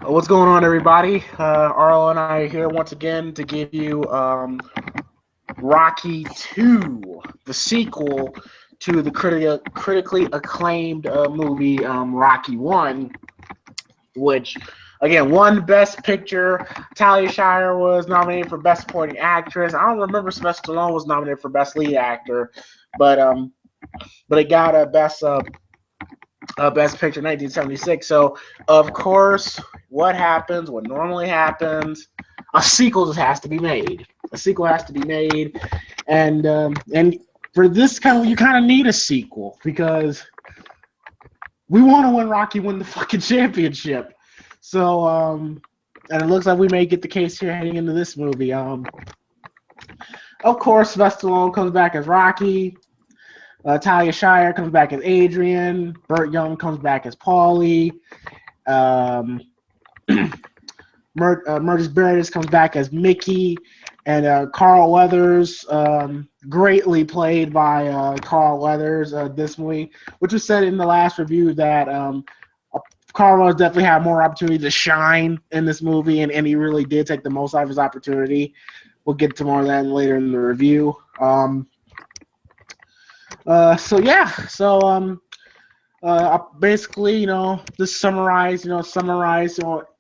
What's going on, everybody? Arlo and I are here once again to give you Rocky 2, the sequel to the critically acclaimed movie Rocky 1, which, again, won Best Picture. Talia Shire was nominated for Best Supporting Actress. I don't remember if Sylvester Stallone was nominated for Best Lead Actor, but it got a Best Picture 1976. So, of course, what happens? What normally happens? A sequel just has to be made. A sequel has to be made, and for this you kind of need a sequel because we want to win the fucking championship. So, and it looks like we may get the case here heading into this movie. Of course, Sylvester Stallone comes back as Rocky. Talia Shire comes back as Adrian. Burt Young comes back as Paulie. Burgess Meredith comes back as Mickey. And Carl Weathers, greatly played by Carl Weathers this movie, which was said in the last review that Carl Weathers definitely had more opportunity to shine in this movie, and he really did take the most out of his opportunity. We'll get to more of that later in the review. Basically, just summarize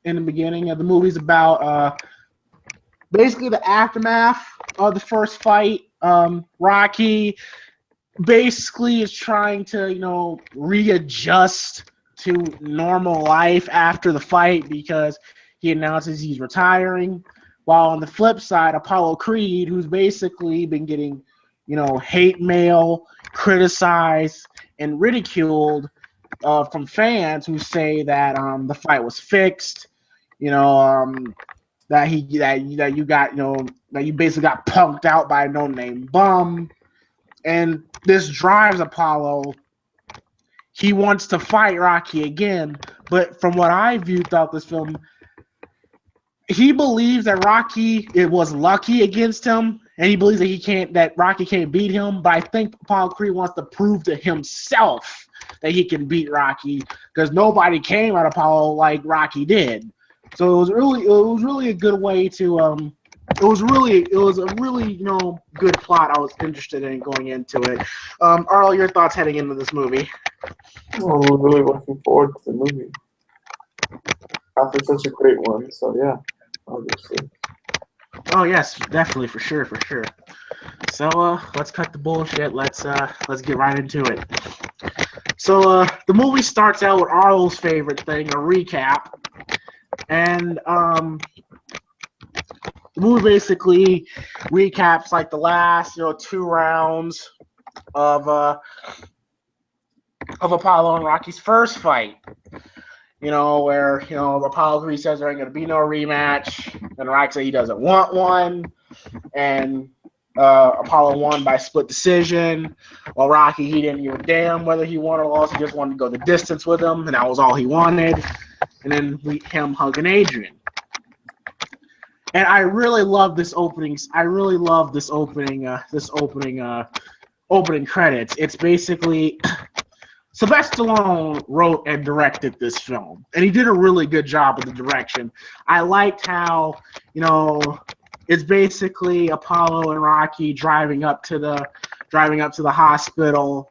in the beginning of the movie's about basically the aftermath of the first fight. Rocky basically is trying to, readjust to normal life after the fight because he announces he's retiring. While on the flip side, Apollo Creed, who's basically been getting, hate mail, criticized, and ridiculed from fans who say that the fight was fixed, that you basically got punked out by a no-name bum, and this drives Apollo. He wants to fight Rocky again, but from what I viewed throughout this film, he believes that Rocky was lucky against him, and he believes that Rocky can't beat him. But I think Apollo Creed wants to prove to himself that he can beat Rocky because nobody came at Apollo like Rocky did. So it was really a good way to it was a really good plot. I was interested in going into it. Arlo, your thoughts heading into this movie? Well, I'm really looking forward to the movie after such a great one. So yeah, obviously. Oh yes, definitely, for sure. So let's cut the bullshit. Let's get right into it. So the movie starts out with Arlo's favorite thing, a recap, and the movie basically recaps like the last 2 rounds of Apollo and Rocky's first fight. Where Apollo Creed says there ain't gonna be no rematch, and Rocky says he doesn't want one, and Apollo won by split decision. While Rocky, he didn't give a damn whether he won or lost. He just wanted to go the distance with him, and that was all he wanted. And then him hugging Adrian. And I really love this opening. Opening credits. It's basically Sylvester Stallone wrote and directed this film, and he did a really good job with the direction. I liked how, it's basically Apollo and Rocky driving up to the hospital.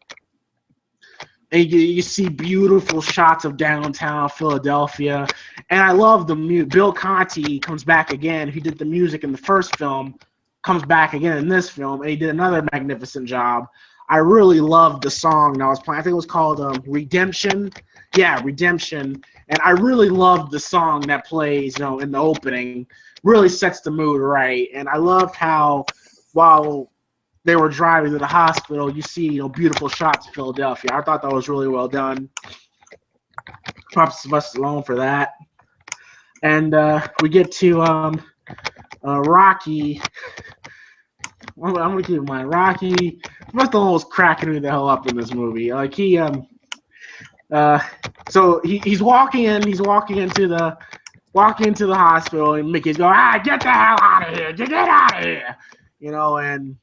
And you see beautiful shots of downtown Philadelphia, and I love the music. Bill Conti comes back again. He did the music in the first film, comes back again in this film, and he did another magnificent job. I really loved the song that was playing. I think it was called Redemption. Yeah, Redemption. And I really loved the song that plays, in the opening. Really sets the mood right. And I loved how while they were driving to the hospital, you see, beautiful shots of Philadelphia. I thought that was really well done. Props to Sylvester Stallone for that. And we get to Rocky. I'm gonna keep in mind, Rocky. Sylvester Stallone was cracking me the hell up in this movie. Like so he's walking into the hospital, and Mickey's going, get the hell out of here, get out of here, and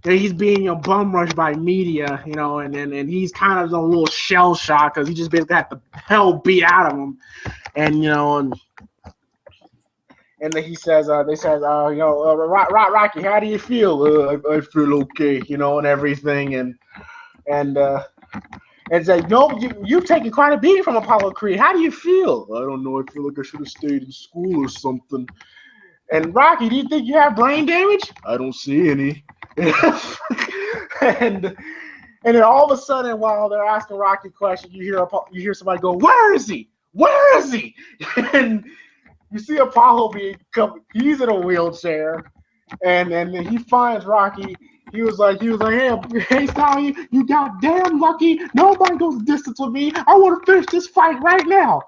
he's being bum rushed by media, and he's kind of a little shell shocked because he just basically got the hell beat out of him. and and then he says, they says, Rocky, how do you feel? I feel okay, and everything, and it's like, no, you've taken quite a beating from Apollo Creed. How do you feel? I don't know. I feel like I should have stayed in school or something. And Rocky, do you think you have brain damage? I don't see any. and then all of a sudden, while they're asking Rocky questions, you hear somebody go, "Where is he? Where is he?" And you see Apollo he's in a wheelchair, and then he finds Rocky. He was like, hey, Stallion, you got damn lucky. Nobody goes the distance with me. I want to finish this fight right now.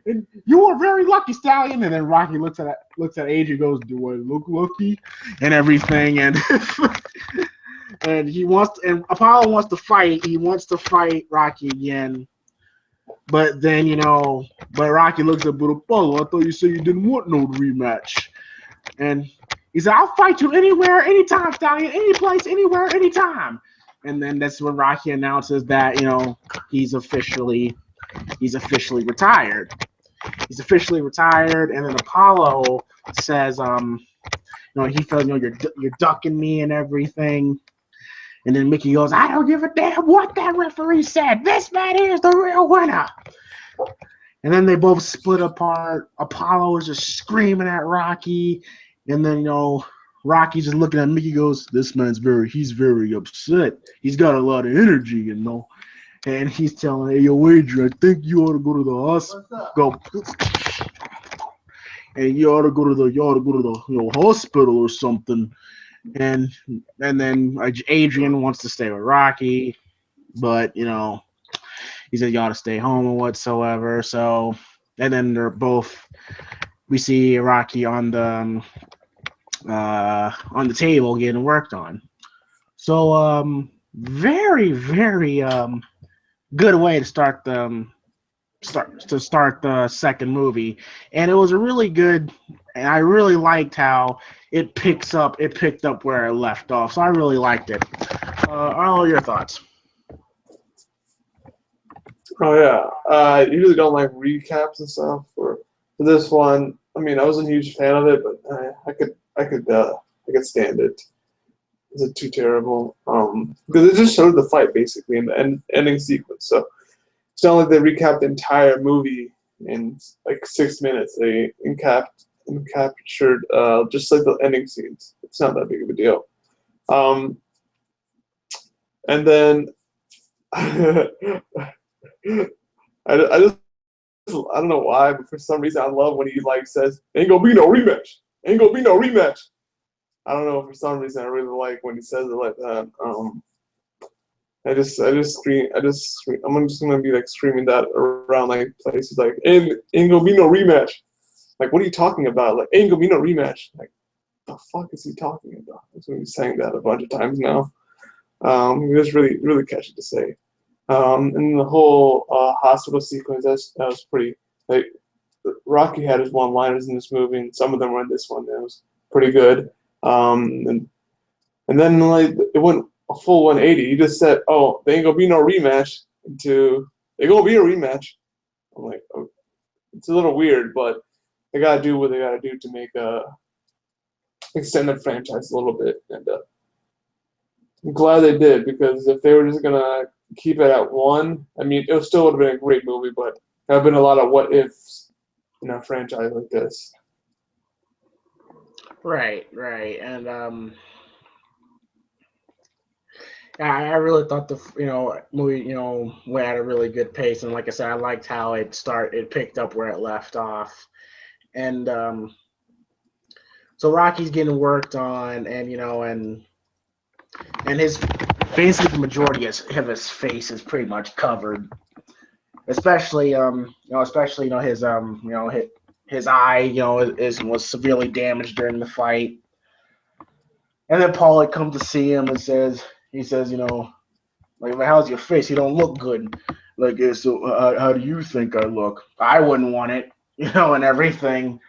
And you were very lucky, Stallion. And then Rocky looks at Adrian, goes, "Do I look lucky?" And everything, and and and Apollo wants to fight. He wants to fight Rocky again. But then, but Rocky looks at Apollo. I thought you said you didn't want no rematch. And he said, "I'll fight you anywhere, anytime, Stallion, any place, anywhere, anytime." And then that's when Rocky announces that, he's officially retired. He's officially retired. And then Apollo says, he feels, you're ducking me and everything. And then Mickey goes, "I don't give a damn what that referee said. This man here is the real winner." And then they both split apart. Apollo is just screaming at Rocky. And then, Rocky's just looking at Mickey, goes, "This man's he's very upset. He's got a lot of energy, And he's telling, "Hey, yo, Adrian, I think you ought to go to the hospital. And you ought to go to the hospital or something." And then Adrian wants to stay with Rocky, but he said you ought to stay home or whatsoever. So, and then we see Rocky on the table getting worked on. So very, very good way to start the second movie, and it was a really good. And I really liked how it picked up where it left off. So I really liked it. All your thoughts? Oh yeah, I usually don't like recaps and stuff. For this one, I mean, I wasn't a huge fan of it, but I could stand it. Is it too terrible? Because it just showed the fight basically in the ending sequence. So it's not like they recapped the entire movie in like 6 minutes. They captured just like the ending scenes. It's not that big of a deal. And then I don't know why, but for some reason I love when he like says, "Ain't gonna be no rematch. Ain't gonna be no rematch." I don't know, for some reason I really like when he says it like that. I just scream. I'm just gonna be like screaming that around like places like, ain't gonna be no rematch. Like, what are you talking about? Like, ain't gonna be no rematch. Like, the fuck is he talking about? He's gonna be saying that a bunch of times now. It was really, really catchy to say. And the whole hospital sequence, that was pretty. Like, Rocky had his one-liners in this movie, and some of them were in this one. It was pretty good. And then like it went a full 180. He just said, "Oh, there ain't gonna be no rematch." To "There gonna be a rematch." I'm like, oh, it's a little weird, but they gotta do what they gotta do to make extend the franchise a little bit, and I'm glad they did, because if they were just gonna keep it at one, I mean, it still would have been a great movie, but there have been a lot of what ifs in a franchise like this. Right, and I really thought the movie went at a really good pace, and like I said, I liked how it picked up where it left off, and so Rocky's getting worked on, and his basically the majority of his face is pretty much covered, especially his eye was severely damaged during the fight. And then Paul had come to see him and he says, like, "How's your face? You don't look good." Like, "So how do you think I look?" "I wouldn't want it," and everything.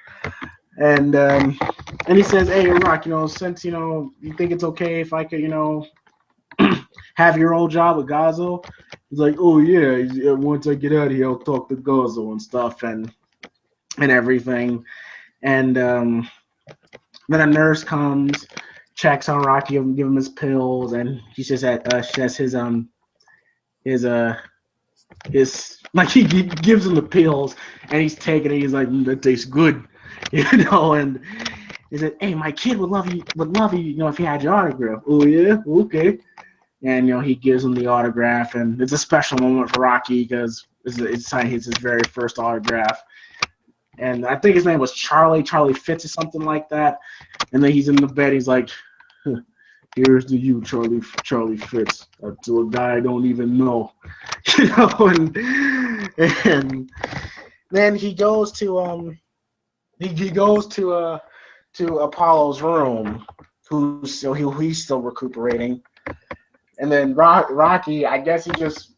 And he says, "Hey, Rock, since you think it's okay if I could, have your old job with Gazzo?" He's like, "Oh yeah, once I get out of here, I'll talk to Gazzo and stuff." And and everything. And then a nurse comes, checks on Rocky, give him his pills, and she says that she says his like he gives him the pills, and he's taking it. He's like, that tastes good, and he said, hey, my kid would love you, if he had your autograph. Oh yeah, okay. And he gives him the autograph, and it's a special moment for Rocky because it's his very first autograph. And I think his name was Charlie Fitz or something like that. And then he's in the bed. He's like, "Here's to you, Charlie Fitz, to a guy I don't even know." And then he goes to to Apollo's room, he's still recuperating. And then Rocky, I guess he just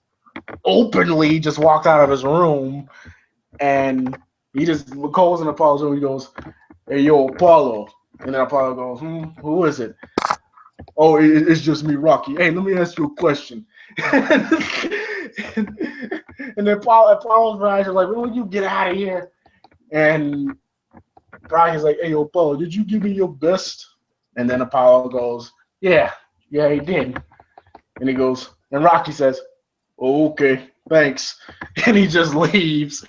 openly just walked out of his room, and he just calls in Apollo's room. He goes, "Hey, yo, Apollo." And then Apollo goes, "Who is it?" "Oh, it's just me, Rocky. Hey, let me ask you a question." And then Apollo's like, "Will you get out of here?" And Rocky's like, "Hey, yo, Apollo, did you give me your best?" And then Apollo goes, Yeah, he did." And he goes, and Rocky says, "Oh, okay, thanks." And he just leaves.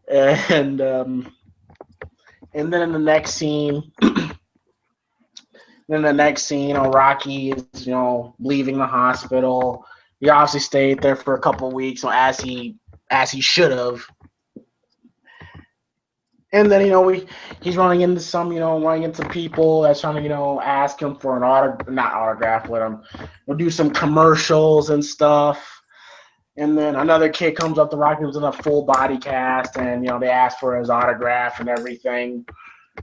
And then in the next scene, Rocky is leaving the hospital. He obviously stayed there for a couple of weeks, as he should have. And then he's running into people that's trying to ask him for not autograph with him. We'll do some commercials and stuff. And then another kid comes up to Rocky who's in a full body cast, and they ask for his autograph and everything.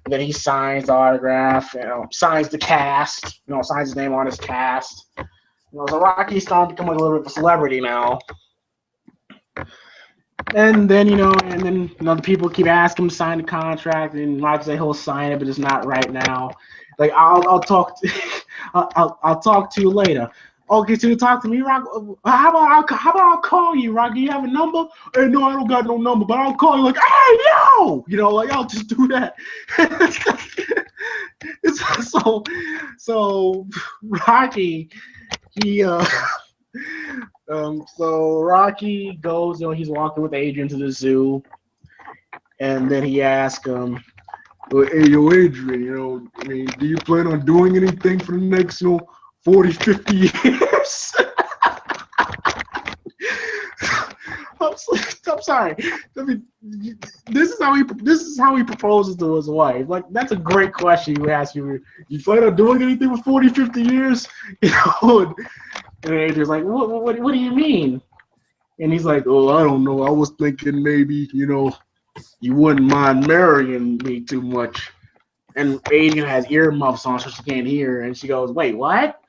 And then he signs the autograph, signs the cast, signs his name on his cast. So Rocky's starting to become a little bit of a celebrity now. And then the people keep asking him to sign the contract, and Rocky says he'll sign it, but it's not right now. Like, I'll talk to you later. Okay, so you talk to me, Rock. How about I'll call you, Rock? Do you have a number? Hey, no, I don't got no number, but I'll call you. Like, hey, yo, I'll just do that. So Rocky, so Rocky goes, he's walking with Adrian to the zoo, and then he asks him, "Hey, yo, Adrian, do you plan on doing anything for the next, 40, 50 years?" I'm sorry. This is how he proposes to his wife. Like, that's a great question you ask you. You plan on doing anything for 40, 50 years? And Adrian's like, what do you mean? And he's like, "Oh, I don't know. I was thinking maybe, you wouldn't mind marrying me too much." And Adrian has earmuffs on so she can't hear. And she goes, "Wait, what?"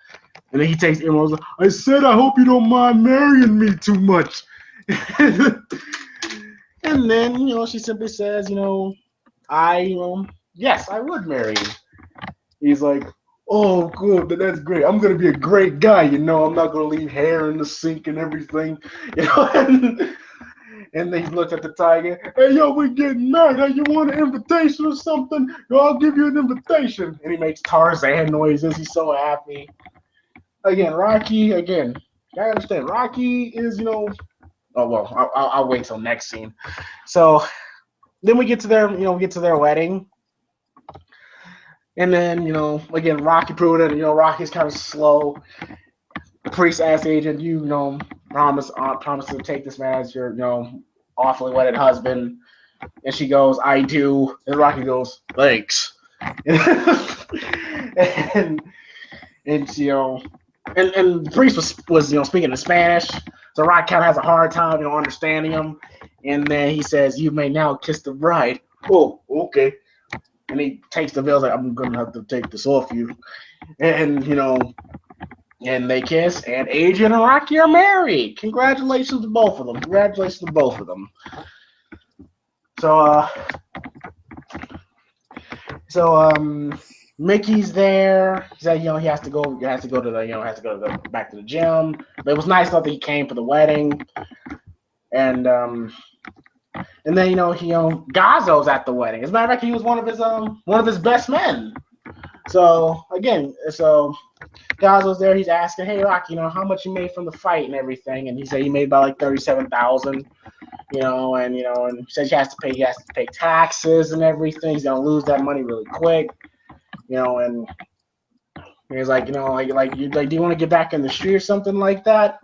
And then he takes earmuffs. "I said, I hope you don't mind marrying me too much." And then, she simply says, yes, I would marry you." He's like, "Oh, good. That's great. I'm going to be a great guy. I'm not going to leave hair in the sink and everything." And then he looks at the tiger. "Hey, yo, we're getting married. Hey, you want an invitation or something? Yo, I'll give you an invitation." And he makes Tarzan noises. He's so happy. Rocky, I understand. Rocky is, oh, well, I'll wait till next scene. So then we get to their wedding. And then, Rocky proved it. Rocky's kind of slow. The priest asks Adrian, promise to take this man as your, awfully wedded husband?" And she goes, "I do." And Rocky goes, "Thanks." and and the priest was speaking in Spanish, so Rocky kind of has a hard time understanding him. And then he says, "You may now kiss the bride." "Oh, okay." And he takes the veil. Like, "I'm gonna have to take this off you." And and they kiss, and Adrian and Rocky are married. Congratulations to both of them. So Mickey's there. He said, he has to go to back to the gym. But it was nice that he came for the wedding. And And then Gazzo's at the wedding. As a matter of fact, he was one of his best men. So Gazzo's there. He's asking, "Hey, Rocky, how much you made from the fight and everything?" And he said he made about like 37,000. And he says he has to pay taxes and everything. He's gonna lose that money really quick. And he's like, do you want to get back in the street or something like that?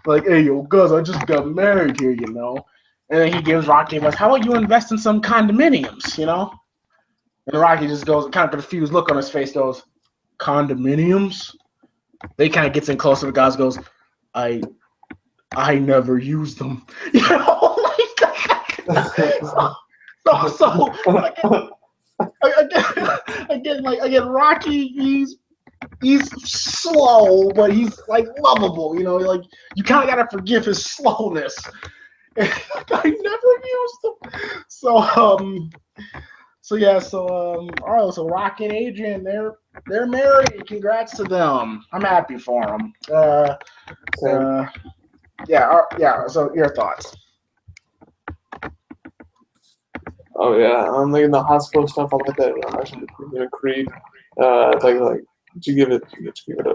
Like, hey, yo, Gus, I just got married here, And then he gives Rocky advice, how about you invest in some condominiums, And Rocky just goes, kind of confused look on his face, goes, condominiums? Then he kind of gets in closer to Gus, goes, I never use them. So again, Rocky, he's slow, but he's like lovable, like you kind of gotta forgive his slowness. I never used them. All right, so Rocky and Adrian, they're married. Congrats to them. I'm happy for them. So your thoughts? Oh yeah, I'm like in the hospital stuff. I like that. Actually, Creed. Like you give it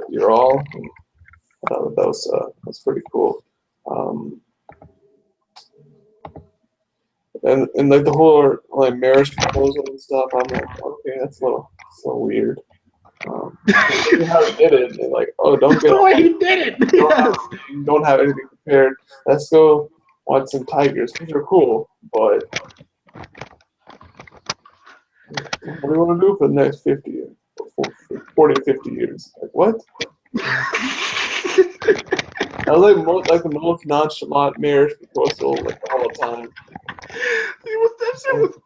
your all. And I thought that was pretty cool. And like the whole like marriage proposal and stuff. I'm like, okay, that's a little weird. How he did it, and like, oh, don't get the way he did it. Yes. Don't have anything prepared. Let's go watch some tigers, which are cool, but what do you want to do for the next 50 years, 40, 50 years? Like what? That was like the most nonchalant marriage proposal like the whole time.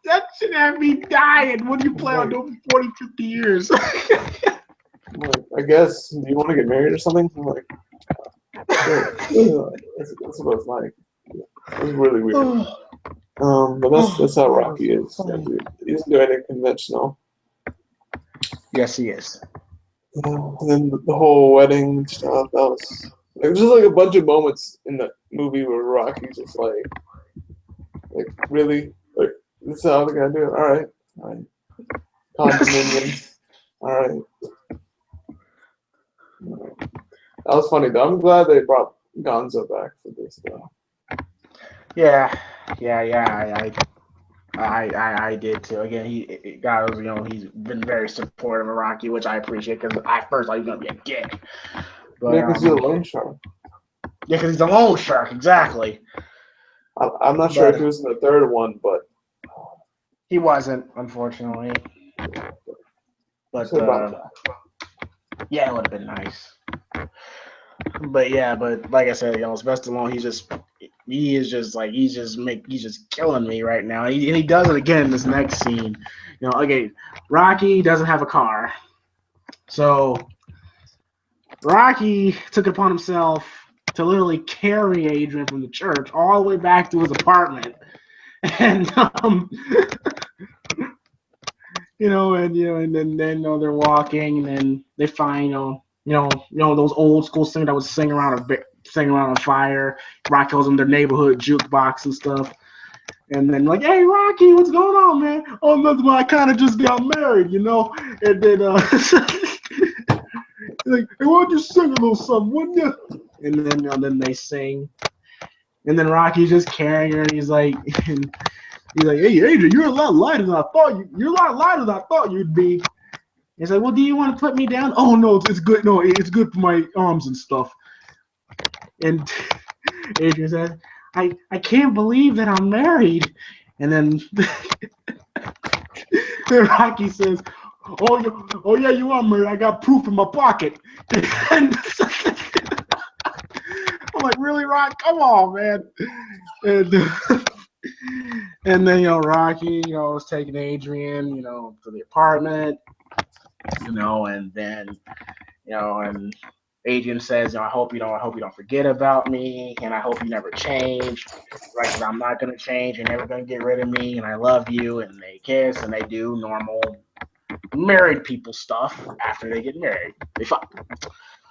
That shit had me dying. What do you plan on doing for 40, 50 years? I guess, do you want to get married or something? I'm like, that's what it's like. It was really weird. But that's how Rocky is. He doesn't do anything conventional. Yes, he is. And then the whole wedding and stuff, that was just like a bunch of moments in the movie where Rocky's just like really, like, this is how they're gonna do it. All right. Condominiums. All right. That was funny though. I'm glad they brought Gonzo back for this though. Yeah. I did too. Again, he's been very supportive of Rocky, which I appreciate because I first thought he was gonna be a dick. But, yeah, because he's a loan shark. Yeah, because he's a loan shark, exactly. I'm not sure if he was in the third one, but he wasn't, unfortunately. But yeah, it would have been nice. But like I said, Sylvester Stallone, he's just killing me right now. And he does it again in this next scene. Okay, Rocky doesn't have a car, so Rocky took it upon himself to literally carry Adrian from the church all the way back to his apartment, and and then they're walking, and then they find those old school singers that would sing around a fire. Rocky calls them their neighborhood jukebox and stuff. And then like, hey Rocky, what's going on, man? Oh, nothing. I kind of just got married, And then like, hey, why don't you sing a little something, wouldn't you? And then they sing. And then Rocky's just carrying her, and he's like, hey Adrian, you're a lot lighter than I thought you'd be. He's like, well, do you want to put me down? Oh no, it's good. No, it's good for my arms and stuff. And Adrian says, I can't believe that I'm married. And then Rocky says, oh yeah, you are married. I got proof in my pocket. And I'm like, really, Rock? Come on, man. And then Rocky was taking Adrian to the apartment, and then and Adrian says, I hope you don't forget about me, and I hope you never change. Right? Because I'm not gonna change. You're never gonna get rid of me, and I love you. And they kiss, and they do normal married people stuff after they get married. They fuck.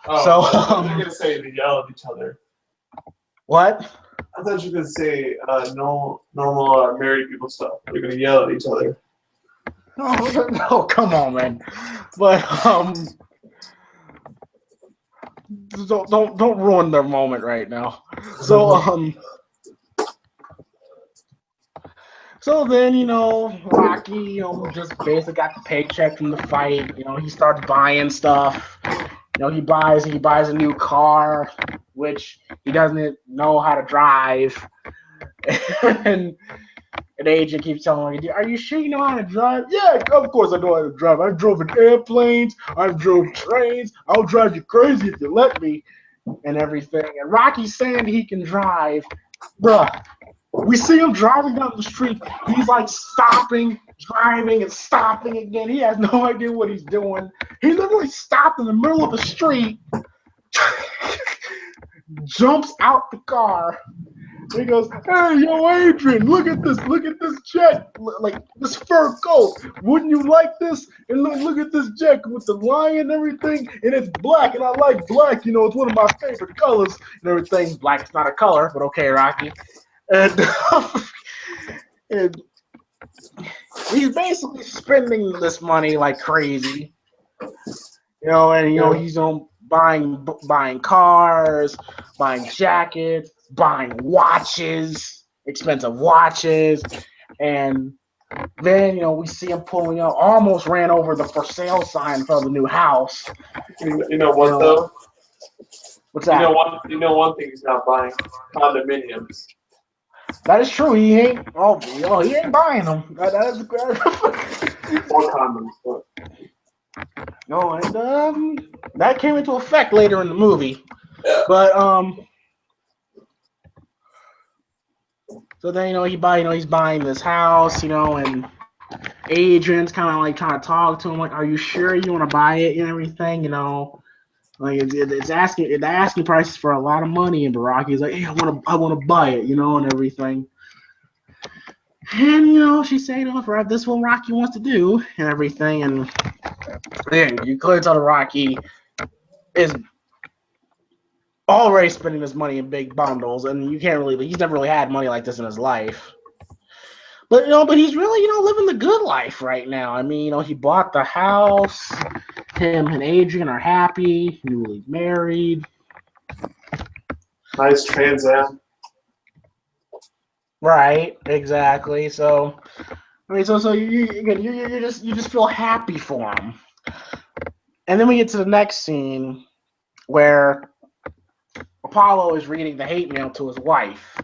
Oh, so they're gonna say they yell at each other. What? I thought you could say no normal married people stuff. They're gonna yell at each other. No, come on, man. But don't ruin their moment right now. So then, Rocky, just basically got the paycheck from the fight. He starts buying stuff. He buys a new car, which he doesn't know how to drive. and Adrian keeps telling me, "Are you sure you know how to drive?" "Yeah, of course I know how to drive. I've driven airplanes. I've drove trains. I'll drive you crazy if you let me," and everything. And Rocky's saying he can drive, bruh. We see him driving down the street. He's like stopping, driving, and stopping again. He has no idea what he's doing. He literally stopped in the middle of the street, jumps out the car. He goes, "Hey, yo, Adrian, look at this jet, like this fur coat. Wouldn't you like this? And look at this jet with the lion and everything, and it's black, and I like black. It's one of my favorite colors and everything. Black's not a color, but okay, Rocky." And, and he's basically spending this money like crazy, he's buying cars, buying jackets, buying watches, expensive watches, and then we see him pulling up, almost ran over the for sale sign for the new house. You know what though? What's that? One thing he's not buying: condominiums. That is true. He ain't. He ain't buying them. That is More condoms. But. No, and that came into effect later in the movie. Yeah. But so then he's buying this house, and Adrian's kind of like trying to talk to him, like, "Are you sure you want to buy it and everything?" Like it's asking prices for a lot of money, and Baraki's like, "Hey, I want to buy it," and everything. And she's saying, "For this is what Rocky wants to do and everything," and then you clearly tell the Rocky is already spending his money in big bundles, and you can't really. He's never really had money like this in his life. But but he's really living the good life right now. I mean, he bought the house. Him and Adrian are happy, newly married. Nice Trans Am. Right, exactly. So, I mean, so you just feel happy for him. And then we get to the next scene where Apollo is reading the hate mail to his wife.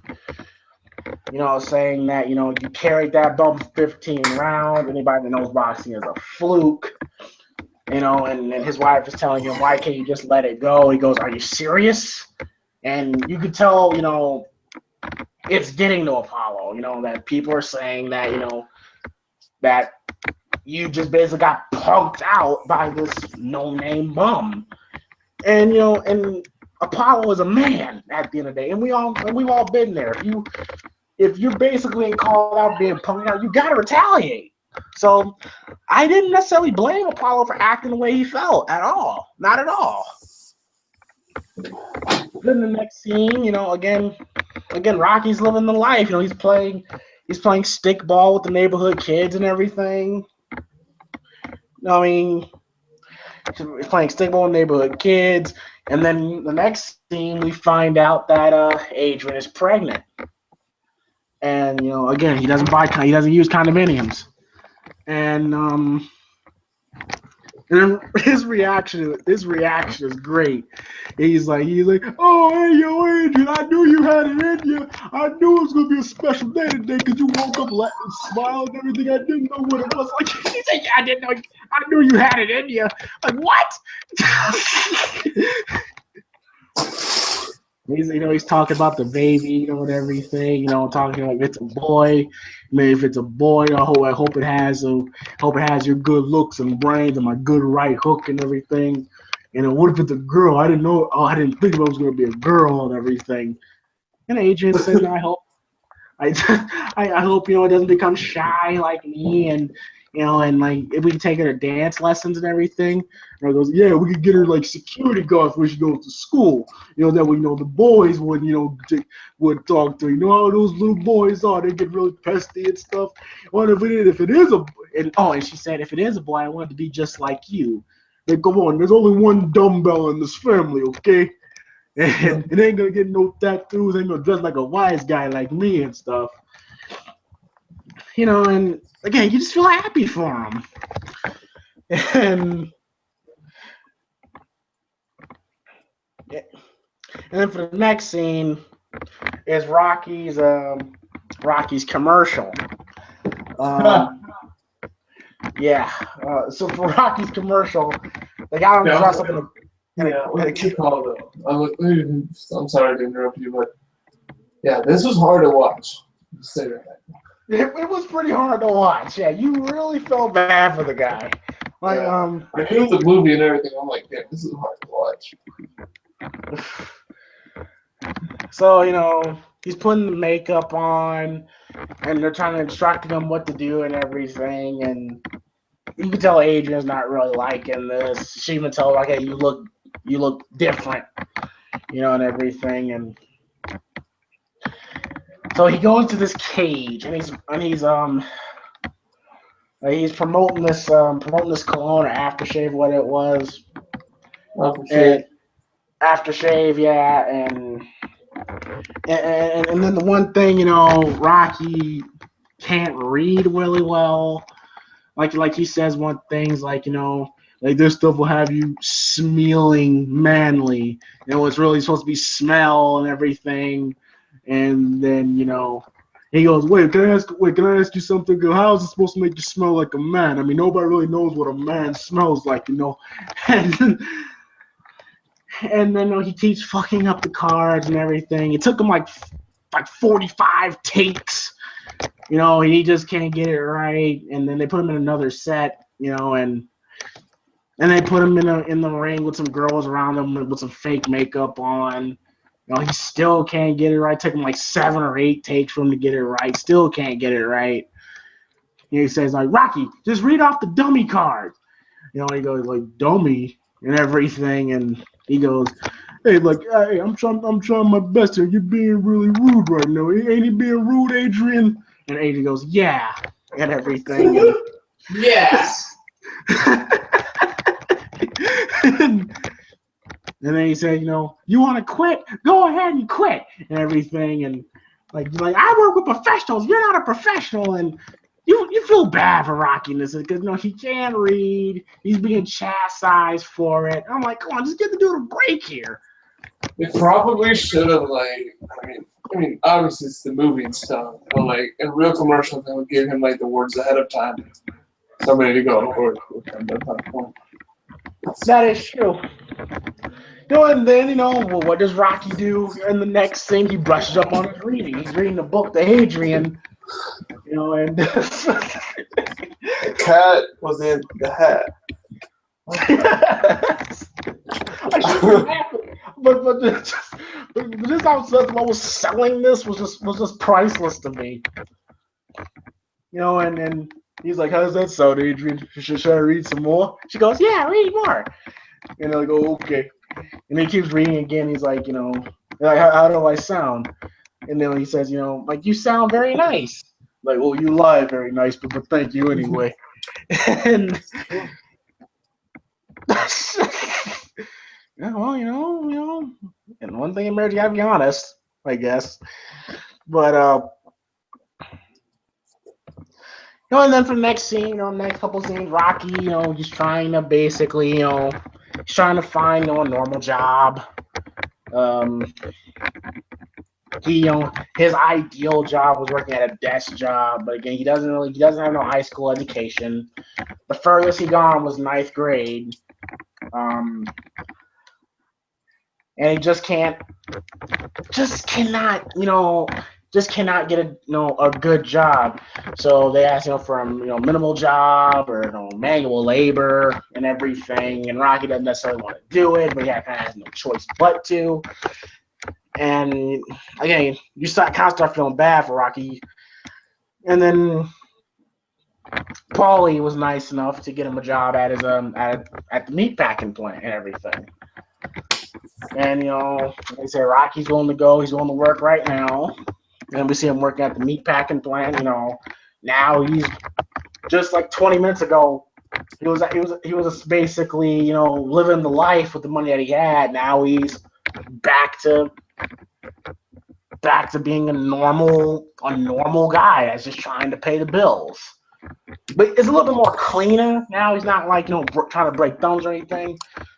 Saying that you carried that belt 15 rounds. Anybody that knows boxing is a fluke. And his wife is telling him, "Why can't you just let it go?" He goes, "Are you serious?" And you could tell, it's getting to Apollo, that people are saying that, that you just basically got punked out by this no-name bum. And, and Apollo is a man at the end of the day. And we've all been there. If you're basically called out being punked out, you got to retaliate. So I didn't necessarily blame Apollo for acting the way he felt at all. Not at all. Then the next scene, again, Rocky's living the life. He's playing stickball with the neighborhood kids and everything. I mean, he's playing stickball with neighborhood kids. And then the next scene, we find out that Adrian is pregnant. And again, he doesn't use condominiums. And his reaction is great. He's like, "Oh, hey, yo, Adrian, I knew you had it in you. I knew it was gonna be a special day today because you woke up and smiled and everything. I didn't know what it was." Like, he said, "Yeah, I knew you had it in you." Like, what? He's talking about the baby, and everything, talking like it's a boy. If it's a boy, I hope it has your good looks and brains and my good right hook and everything. What if it's a girl? I didn't know. Oh, I didn't think it was going to be a girl and everything. And Adrian says, I hope it doesn't become shy like me, and And like if we can take her to dance lessons and everything. And I goes, yeah, we could get her like security guards when she goes to school. That way, the boys would, would talk to her. You know how those little boys are, they get really pesty and stuff. What if it is a, and she said, if it is a boy, I want it to be just like you. Like, come on, there's only one dumbbell in this family, okay? And it ain't gonna get no tattoos, ain't gonna dress like a wise guy like me and stuff. And again, you just feel happy for him. And then for the next scene is Rocky's commercial. Yeah. So for Rocky's commercial, they got him dressed up in a. What you call it? I'm sorry to interrupt you, but yeah, this was hard to watch. It was pretty hard to watch. Yeah, you really felt bad for the guy. Like, I knew the movie and everything. I'm like, damn, this is hard to watch. So, he's putting the makeup on, and they're trying to instruct him what to do and everything, and you can tell Adrian's not really liking this. She even tells, like, hey, you look different, and everything, and so he goes to this cage, and he's promoting this cologne or aftershave, what it was. Aftershave, yeah, and then the one thing, Rocky can't read really well. Like he says one things like, like this stuff will have you smelling manly. It's really supposed to be smell and everything. And then, he goes, wait, can I ask you something? How is it supposed to make you smell like a man? I mean, nobody really knows what a man smells like, And then he keeps fucking up the cards and everything. It took him like 45 takes, and he just can't get it right. And then they put him in another set, and they put him in the ring with some girls around him with some fake makeup on. He still can't get it right. It took him like 7 or 8 takes for him to get it right. Still can't get it right. He says, like, Rocky, just read off the dummy card. He goes like dummy and everything, and he goes, hey, like, hey, I'm trying my best here. You're being really rude right now. Ain't he being rude, Adrian? And Adrian goes, yeah, and everything. And yes. And then he said, you want to quit? Go ahead and quit, and everything. And like I work with professionals. You're not a professional, and you feel bad for Rocky in this because he can't read. He's being chastised for it. I'm like, come on, just get the dude a break here. It probably should have I mean, obviously it's the movie and stuff, but like in real commercials, they would give him like the words ahead of time. Somebody to go over it. That is true. And then, what does Rocky do? And the next thing, he brushes up on his reading. He's reading the book to Adrian, and the cat was in the hat. but this outset what was selling this was just priceless to me. And then he's like, how does that sound, Adrian? Should I read some more? She goes, yeah, read more. And I go, okay. And he keeps reading again. He's like, like, how do I sound? And then he says, like, you sound very nice. Like, well, you lie very nice, but thank you anyway. And yeah, well, and one thing in marriage, you gotta be honest, I guess. But and then for the next scene, next couple scenes, Rocky, just trying to basically, he's trying to find, a normal job. His ideal job was working at a desk job, but again, he doesn't have no high school education. The furthest he gone was 9th grade. And he just cannot get a good job. So they asked him for a minimal job or manual labor and everything. And Rocky doesn't necessarily want to do it, but he kind of has no choice but to. And again, you kind of start feeling bad for Rocky. And then Paulie was nice enough to get him a job at his at the meat packing plant and everything. And like I said, Rocky's willing to go. He's willing to work right now. And we see him working at the meat packing plant. Now he's just like 20 minutes ago. He was basically living the life with the money that he had. Now he's back to being a normal guy that's just trying to pay the bills. But it's a little bit more cleaner now. He's not like trying to break thumbs or anything.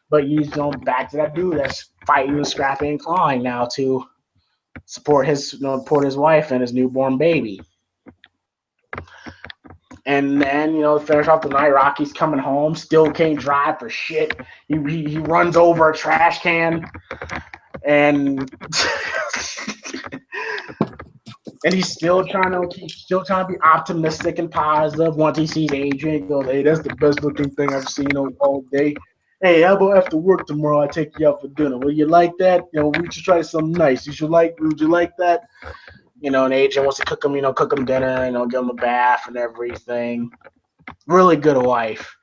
But he's back to that dude that's fighting and scrapping and clawing now to support his wife and his newborn baby. And then finish off the night. Rocky's coming home, still can't drive for shit. He runs over a trash can, and and he's still trying to be optimistic and positive. Once he sees Adrian, he goes, "Hey, that's the best looking thing I've seen all day. Hey, how about after work tomorrow? I take you out for dinner. Will you like that? We should try something nice. Would you like that?" And Adrian wants to cook him dinner, give him a bath and everything. Really good wife.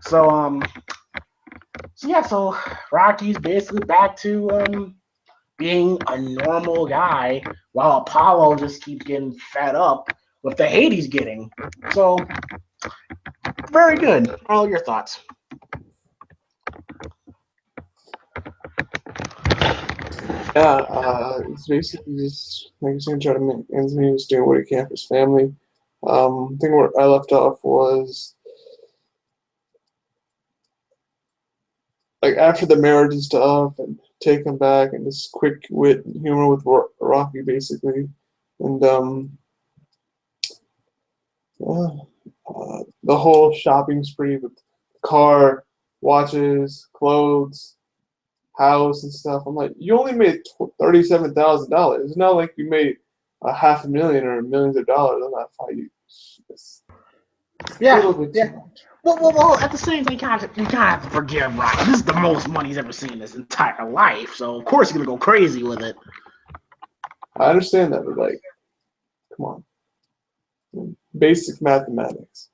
So Rocky's basically back to being a normal guy, while Apollo just keeps getting fed up with the hate he's getting. So very good. All your thoughts. Yeah, it's basically just like he's trying to make ends meet. He's doing what he can for his family. I think where I left off was like after the marriage and stuff, and take him back, and this quick wit and humor with Rocky basically, and the whole shopping spree with car, watches, clothes, house and stuff. I'm like, you only made $37,000. It's not like you made $500,000 or millions of dollars on that fight. Yeah. Well. At the same time, you kind of have to forgive Rocky. This is the most money he's ever seen in his entire life, so of course he's gonna go crazy with it. I understand that, but like, come on, basic mathematics.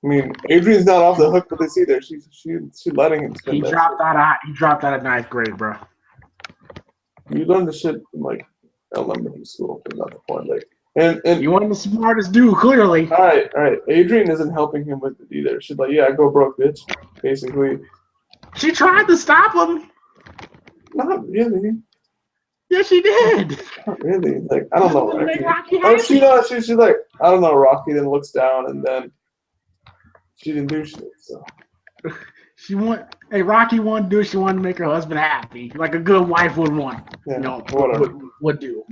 I mean, Adrian's not off the hook for this either. She's letting him spend He dropped that at ninth grade, bro. You learn the shit from like elementary school. That's not the point. Like, and you weren't the smartest dude, clearly. All right. Adrian isn't helping him with it either. She's like, yeah, go broke, bitch. Basically. She tried to stop him. Not really. Yeah, she did. Not really. Like, I don't know. Rocky She's like, I don't know, Rocky. Then looks down, and then she didn't do shit. So Rocky wanted to do. She wanted to make her husband happy, like a good wife would want. Yeah, whatever. Would do.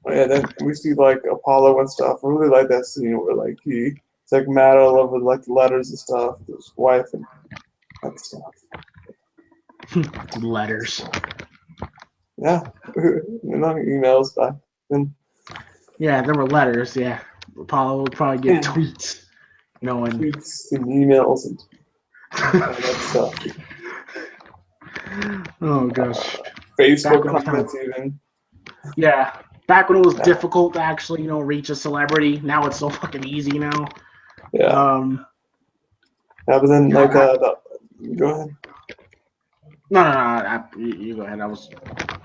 Yeah, then we see like Apollo and stuff. I really like that scene where like he's like mad all over like the letters and stuff, his wife and that stuff. Letters. Yeah, emails back then. Yeah, there were letters. Yeah, Apollo would probably get tweets. And tweets and emails and all that stuff. Oh gosh. Facebook comments even. Yeah. Back when it was difficult to actually, reach a celebrity, now it's so fucking easy now. Yeah. Yeah, but then like go ahead. No. You go ahead.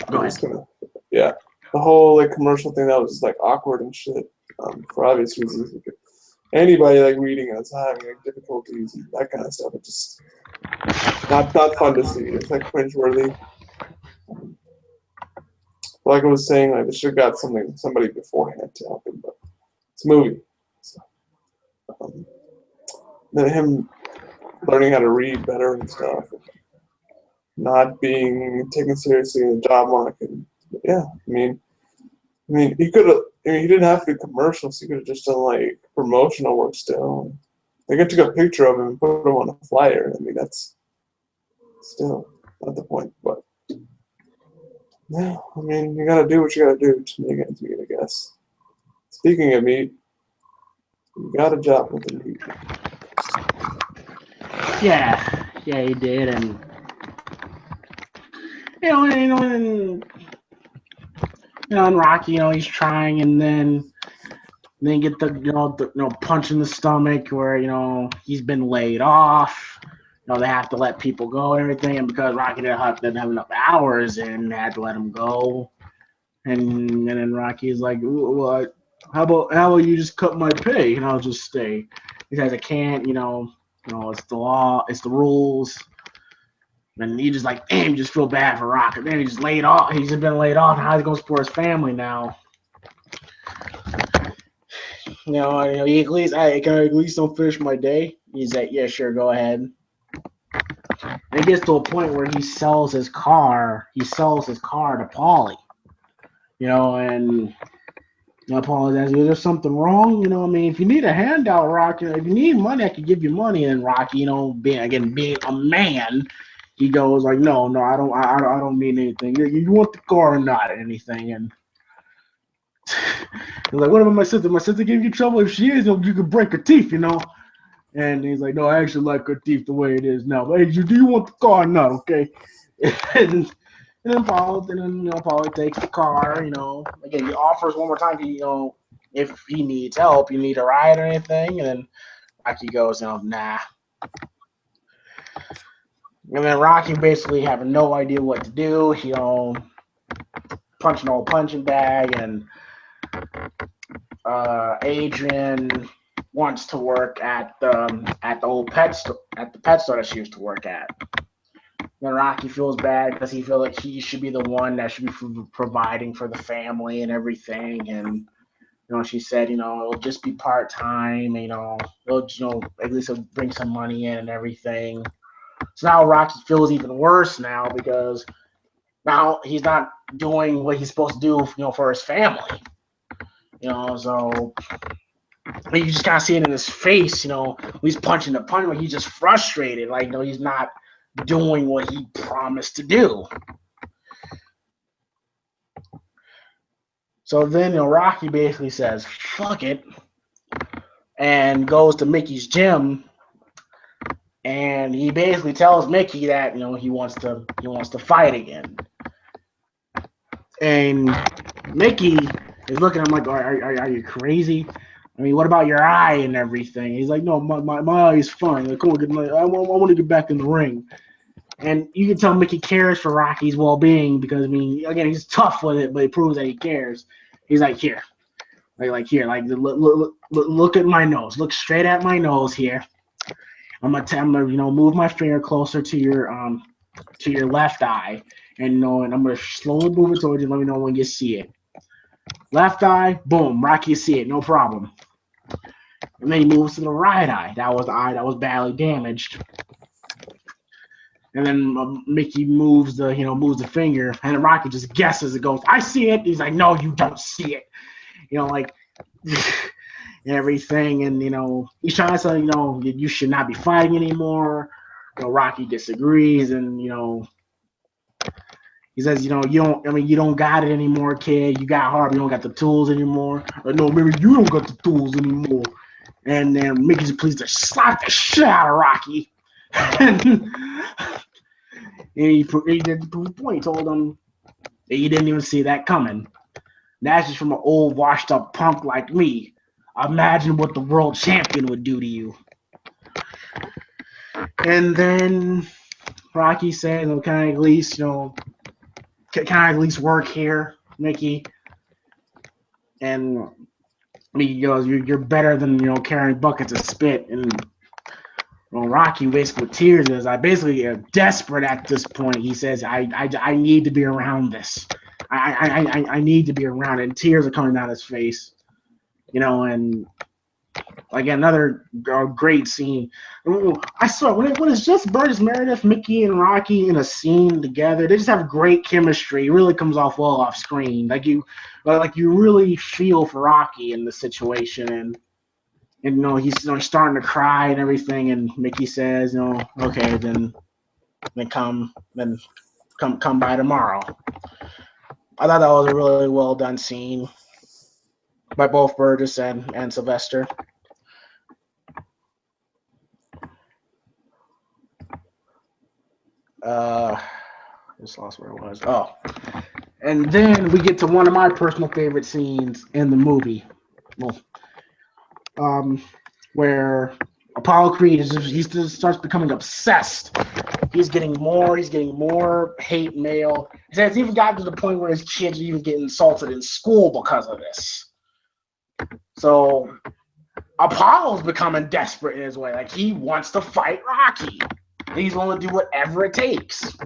Go ahead. Yeah, the whole like commercial thing that was just like awkward and shit. For obvious reasons, anybody like reading it, it's having like difficulties and that kind of stuff. It's just not fun to see. It's like cringeworthy. Like I was saying, like they should have got somebody beforehand to help him, but it's a movie. So, then him learning how to read better and stuff, and not being taken seriously in the job market. Yeah, I mean, he could have. I mean, he didn't have to do commercials. He could have just done like promotional work still. They could took a picture of him and put him on a flyer. I mean, that's still not the point, but. Yeah, I mean, you gotta do what you gotta do to make ends meet, I guess. Speaking of meat, you got a job with the meat. Yeah, he did, and and Rocky, he's trying, and then And then get the punch in the stomach where he's been laid off. They have to let people go and everything, and because Rocky didn't have enough hours and they had to let him go. And then Rocky's like, well, how about you just cut my pay and I'll just stay? He says I can't, it's the law, it's the rules. And he just like, damn, you just feel bad for Rock. And then he just laid off. He's just been laid off. And how's he gonna support his family now? He at least, can I at least don't finish my day? He's like, yeah, sure, go ahead. And it gets to a point where he sells his car. He sells his car to Paulie. And Paulie asks, is there something wrong? If you need a handout, Rock, if you need money, I can give you money. And Rocky, being a man, he goes like, no, I don't need anything. You want the car or not anything? And he's like, what about my sister? My sister gave you trouble. If she is, you could break her teeth, And he's like, no, I actually like her teeth the way it is now. But hey, do you want the car or not? Okay. And then Paulie takes the car. Again, he offers one more time. If he needs help, you need a ride or anything. And then Rocky goes, nah. And then Rocky basically having no idea what to do. Punching old punching bag, and Adrian wants to work at the old pet store that she used to work at. Then Rocky feels bad because he feels like he should be the one that should be providing for the family and everything. And she said, it'll just be part time. It'll at least it'll bring some money in and everything. So now Rocky feels even worse now because now he's not doing what he's supposed to do, for his family. So you just kind of see it in his face, he's punching the punch, he's just frustrated, like, he's not doing what he promised to do. So then, Rocky basically says, fuck it, and goes to Mickey's gym, and he basically tells Mickey that, he wants to fight again. And Mickey is looking at him like, are you crazy? I mean, what about your eye and everything? He's like, no, my eye is fine. Like, come on, I want to get back in the ring. And you can tell Mickey cares for Rocky's well-being because, again, he's tough with it, but it proves that he cares. He's like, here. Look at my nose. Look straight at my nose here. I'm gonna move my finger closer to your left eye, and I'm gonna slowly move it towards you. Let me know when you see it. Left eye, boom, Rocky see it, no problem. And then he moves to the right eye. That was the eye that was badly damaged. And then Mickey moves the finger, and Rocky just guesses. It goes, I see it. He's like, no, you don't see it. And everything. And he's trying to say, you should not be fighting anymore. Rocky disagrees, and he says, you don't got it anymore, kid. You got hard. You don't got the tools anymore. Or, no, maybe you don't got the tools anymore. And then Mickey's pleased to slap the shit out of Rocky. And he did the point. He told him that he didn't even see that coming. That's just from an old, washed-up punk like me. Imagine what the world champion would do to you. And then Rocky says, can I at least, can I at least work here, Mickey? And Mickey goes, you're better than, carrying buckets of spit. And Rocky basically with tears is I basically desperate at this point. He says, I need to be around this. I need to be around it. And tears are coming down his face. And again, another great scene. I swear, when it's just Burgess Meredith, Mickey, and Rocky in a scene together, they just have great chemistry. It really comes off well off screen. You really feel for Rocky in the situation, and he's starting to cry and everything. And Mickey says, okay, then come by tomorrow. I thought that was a really well done scene by both Burgess and Sylvester. Just lost where it was. Oh, and then we get to one of my personal favorite scenes in the movie. Well, where Apollo Creed he just starts becoming obsessed. He's getting more hate mail. It's even gotten to the point where his kids are even getting insulted in school because of this. So Apollo's becoming desperate in his way. Like, he wants to fight Rocky. He's willing to do whatever it takes.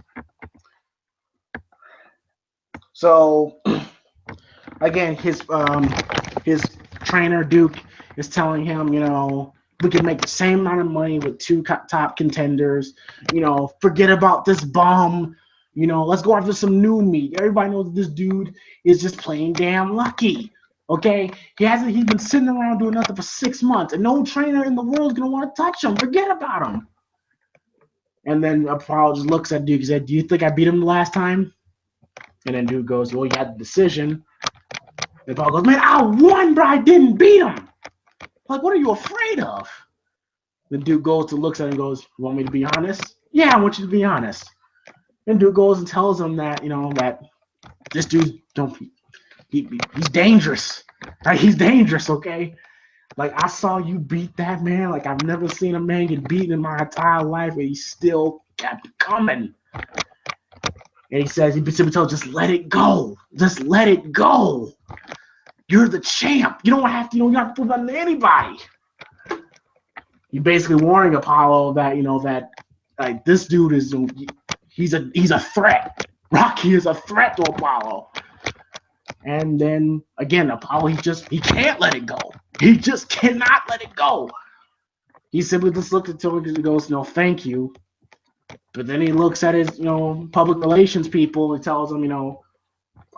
So again, his trainer Duke is telling him, we can make the same amount of money with two top contenders. Forget about this bum. Let's go after some new meat. Everybody knows this dude is just plain damn lucky. Okay, he's been sitting around doing nothing for 6 months, and no trainer in the world is gonna want to touch him. Forget about him. And then Apollo just looks at Duke and said, "Do you think I beat him the last time?" And then Duke goes, "Well, you had the decision." And Apollo goes, "Man, I won, but I didn't beat him. Like, what are you afraid of?" Then Duke goes to looks at him and goes, "You want me to be honest?" "Yeah, I want you to be honest." And Duke goes and tells him that, that this dude he's dangerous. Like, he's dangerous, okay? Like, I saw you beat that man. Like, I've never seen a man get beaten in my entire life, and he still kept coming. And he says, he simply tells, just let it go. Just let it go. You're the champ. You don't have to, you don't have to prove nothing to anybody. You're basically warning Apollo that, that like, this dude is, he's a threat. Rocky is a threat to Apollo. And then again, Apollo, he can't let it go. He just cannot let it go. He simply just looked at him and goes, "No, thank you." But then he looks at his, public relations people and tells them,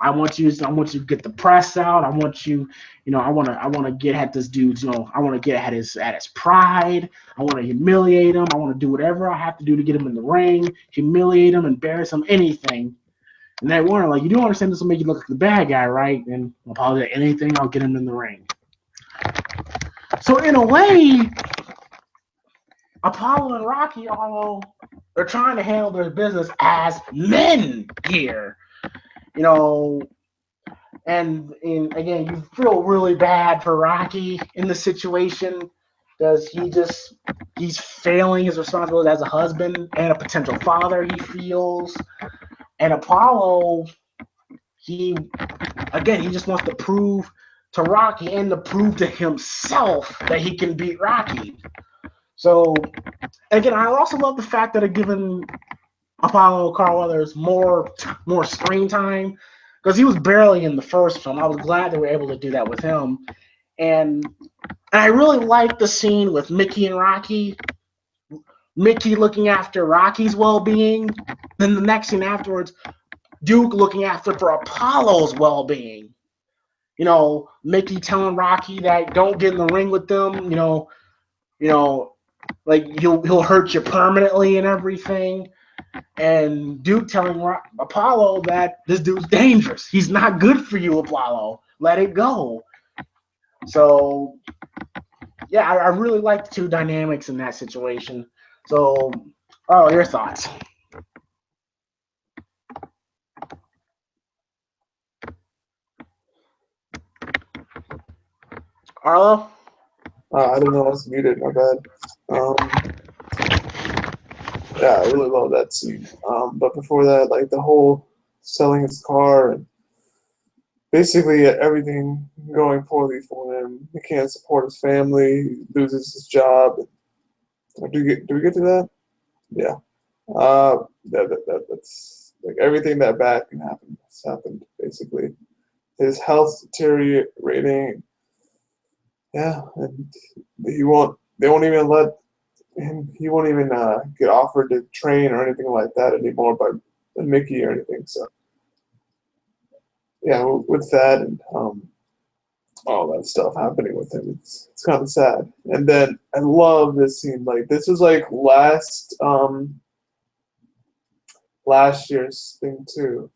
I want you to get the press out. I want you, I want to get at this dude's, I want to get at his pride. I want to humiliate him. I want to do whatever I have to do to get him in the ring, humiliate him, embarrass him, anything. And they warn, like, you do understand this will make you look like the bad guy, right? And I'll do anything, I'll get him in the ring. So in a way, Apollo and Rocky, although they're trying to handle their business as men here, and again, you feel really bad for Rocky in this situation because he's failing his responsibility as a husband and a potential father, he feels. And Apollo, he just wants to prove to Rocky and to prove to himself that he can beat Rocky. So, again, I also love the fact that they're giving Apollo Carl Weathers more screen time because he was barely in the first film. I was glad they were able to do that with him. And I really liked the scene with Mickey and Rocky. Mickey looking after Rocky's well-being. Then the next scene afterwards, Duke looking after for Apollo's well-being. Mickey telling Rocky that don't get in the ring with them, like he'll hurt you permanently and everything. And Duke telling Apollo that this dude's dangerous. He's not good for you, Apollo. Let it go. So, yeah, I really like the two dynamics in that situation. So, your thoughts? Arlo? I don't know. I was muted. My bad. Yeah, I really love that scene. But before that, like the whole selling his car and basically everything going poorly for him. He can't support his family. He loses his job. Do we get to that? Yeah. That's like everything that bad can happen has happened basically. His health deteriorating. Yeah, and he won't. They won't even let him. He won't even get offered to train or anything like that anymore by Mickey or anything. So yeah, with that and all that stuff happening with him, it's kind of sad. And then I love this scene. Like this was like last year's thing too.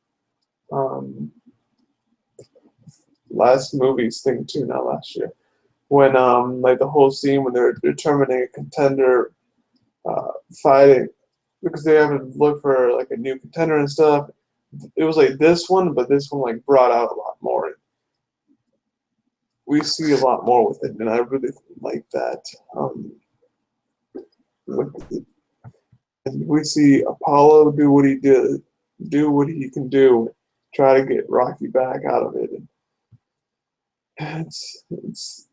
Last movie's thing too, not last year. When like the whole scene when they're determining a contender fighting because they have to look for like a new contender and stuff. It was like this one, but this one like brought out a lot more. we see a lot more with it, and I really like that. And we see Apollo do what he did, do what he can do, try to get Rocky back out of it. And it's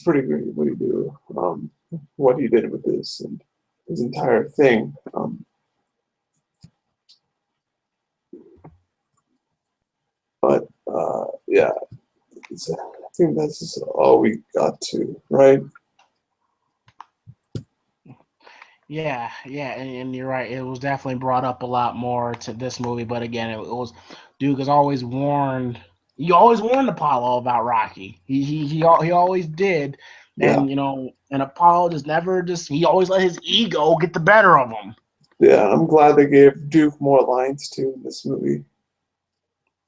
pretty great what he do, what he did with this and his entire thing. But yeah, I think that's just all we got to, right? Yeah, and you're right. It was definitely brought up a lot more to this movie, but again, it was Duke has always warned. He always warned Apollo about Rocky. He always did, Yeah, and and Apollo just he always let his ego get the better of him. yeah. I'm glad they gave Duke more lines too in this movie.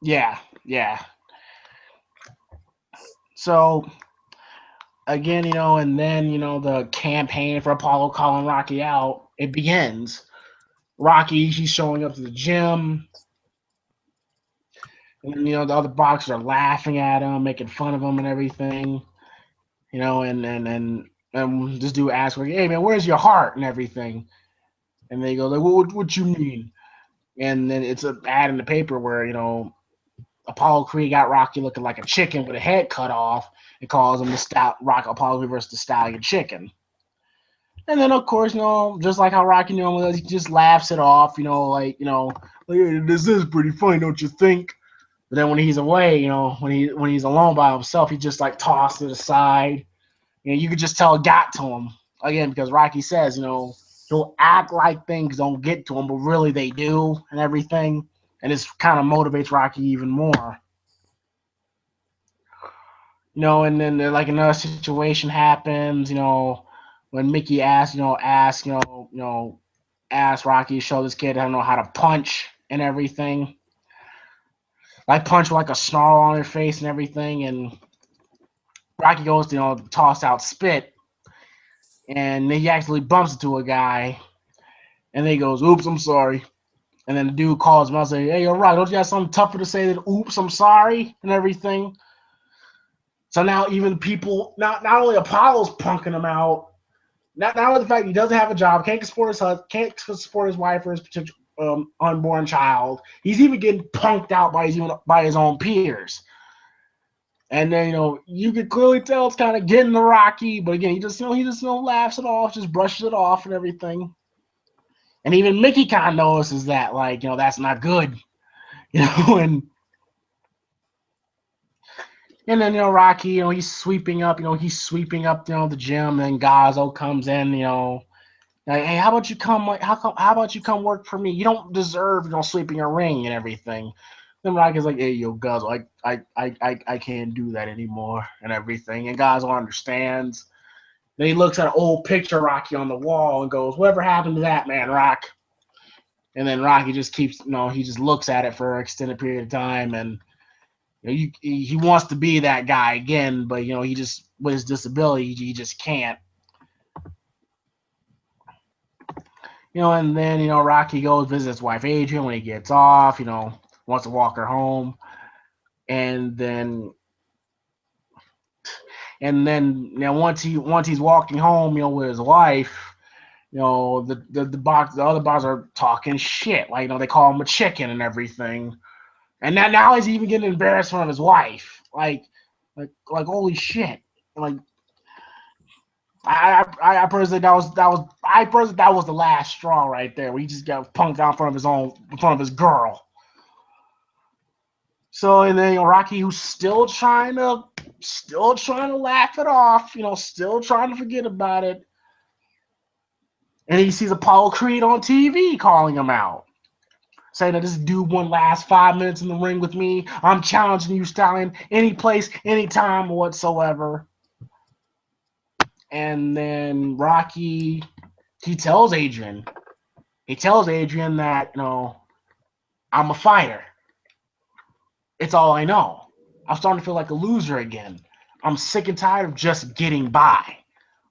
Yeah, yeah. So again, and then the campaign for Apollo calling Rocky out, it begins. Rocky, he's showing up to the gym. And the other boxers are laughing at him, making fun of him and everything. And this dude asks, like, "Hey man, where's your heart and everything?" And they go, like, "What you mean?" And then it's an ad in the paper where Apollo Creed got Rocky looking like a chicken with a head cut off. It calls him Apollo Creed versus the Stallion Chicken. And then of course, just like how Rocky normally does, he just laughs it off. Like, this is pretty funny, don't you think? But then when he's away, when he's alone by himself, he just like tossed it aside. You could just tell it got to him again because Rocky says, he'll act like things don't get to him, but really they do and everything, and this kind of motivates Rocky even more. And then like another situation happens, when Mickey asks Rocky to show this kid I don't know how to punch and everything. Like punch with like a snarl on her face and everything, and Rocky goes to toss out spit, and he actually bumps into a guy, and then he goes, "Oops, I'm sorry." And then the dude calls him out and says, "Hey, all right, don't you have something tougher to say than oops, I'm sorry," and everything. So now even people, not only Apollo's punking him out, not only the fact he doesn't have a job, can't support his husband, can't support his wife or his potential unborn child, he's even getting punked out by his own peers. And then you could clearly tell it's kind of getting the Rocky, but again, he just laughs it off, just brushes it off and everything. And even Mickey kind of notices that, like, that's not good, and then Rocky, he's sweeping up, the gym, and Gazzo comes in, like, hey, how about you come, like, how about you come work for me? You don't deserve, sleep in your ring and everything. Then Rocky's like, hey, yo, Gazzo, I can't do that anymore and everything. And Gazzo understands. Then he looks at an old picture of Rocky on the wall and goes, whatever happened to that man, Rock? And then Rocky just keeps, he just looks at it for an extended period of time, and he wants to be that guy again, but he just with his disability, he just can't. And then Rocky goes visit his wife Adrian when he gets off. Wants to walk her home, and then once he's walking home, with his wife, the other box are talking shit, like they call him a chicken and everything. And now he's even getting embarrassed in front of his wife. Like holy shit. Like I personally that was the last straw right there. Where he just got punked out in front of his girl. So and then Rocky, who's still trying to laugh it off, still trying to forget about it. And he sees Apollo Creed on TV calling him out, saying that this dude won last 5 minutes in the ring with me. I'm challenging you, Stallion, any place, anytime whatsoever. And then Rocky, he tells Adrian that, I'm a fighter. It's all I know. I'm starting to feel like a loser again. I'm sick and tired of just getting by.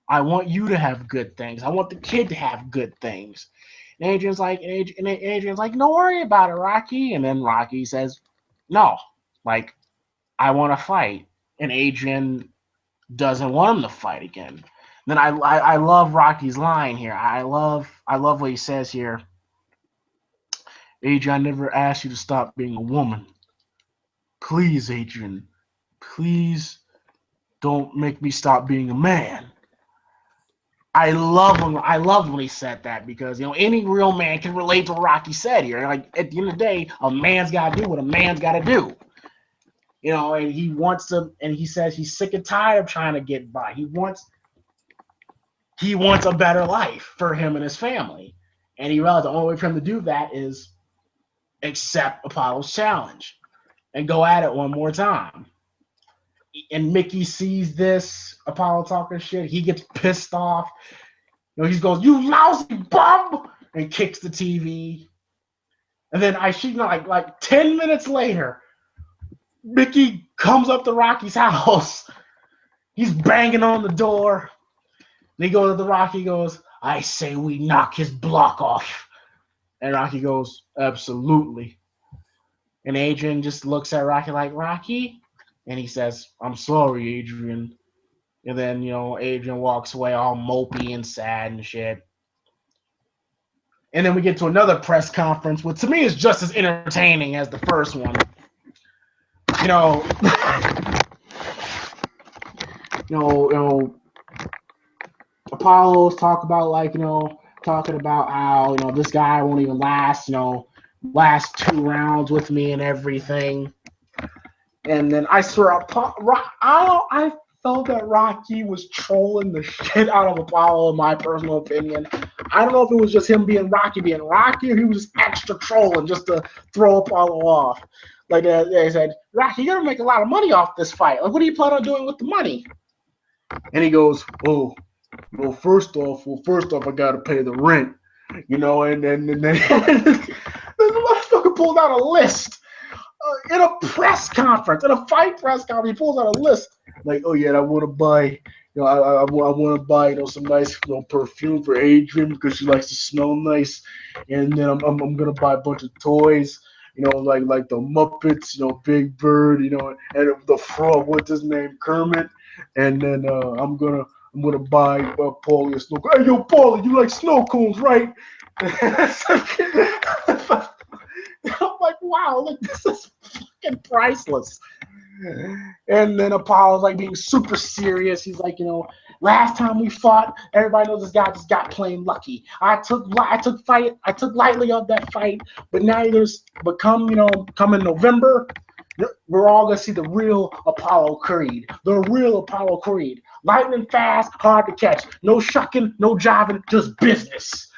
I want you to have good things. I want the kid to have good things. And Adrian's like, don't worry about it, Rocky. And then Rocky says, no, like, I want to fight. and Adrian doesn't want him to fight again. Then I love Rocky's line here. I love what he says here. Adrian, I never asked you to stop being a woman. Please, Adrian, please don't make me stop being a man. I love him. I loved when he said that because any real man can relate to what Rocky said here. Like at the end of the day, a man's got to do what a man's got to do. And he wants to. And he says he's sick and tired of trying to get by. He wants a better life for him and his family, and he realized the only way for him to do that is accept Apollo's challenge and go at it one more time. And Mickey sees this Apollo talking shit. He gets pissed off. He goes, "You lousy bum!" and kicks the TV. And then like 10 minutes later, Mickey comes up to Rocky's house. He's banging on the door. And he goes to the Rocky, goes, "I say we knock his block off." And Rocky goes, "Absolutely." And Adrian just looks at Rocky like, "Rocky?" And he says, "I'm sorry, Adrian." And then, Adrian walks away all mopey and sad and shit. And then we get to another press conference, which to me is just as entertaining as the first one. Apollo's talking about how, this guy won't even last 2 rounds with me and everything. And then I swear, I felt that Rocky was trolling the shit out of Apollo, in my personal opinion. I don't know if it was just him being Rocky, or he was just extra trolling just to throw Apollo off. Like they said, "Rocky, you're gonna make a lot of money off this fight. Like, what do you plan on doing with the money?" And he goes, "Oh, well, first off, I gotta pay the rent, And then the motherfucker pulled out a list. In a press conference, in a fight press conference, he pulls out a list like, "Oh yeah, I want to buy, I want to buy, some nice, perfume for Adrian because she likes to smell nice, and then I'm gonna buy a bunch of toys, like the Muppets, Big Bird, and the frog, what's his name, Kermit, and then I'm gonna buy Paulie a snow cone. Hey, yo, Paulie, you like snow cones, right?" I'm like, wow, look, this is fucking priceless. And then Apollo's like being super serious. He's like, last time we fought, everybody knows this guy just got plain lucky. I took lightly of that fight, but now come in November, we're all gonna see the real Apollo Creed. The real Apollo Creed. Lightning fast, hard to catch. No shucking, no jiving, just business.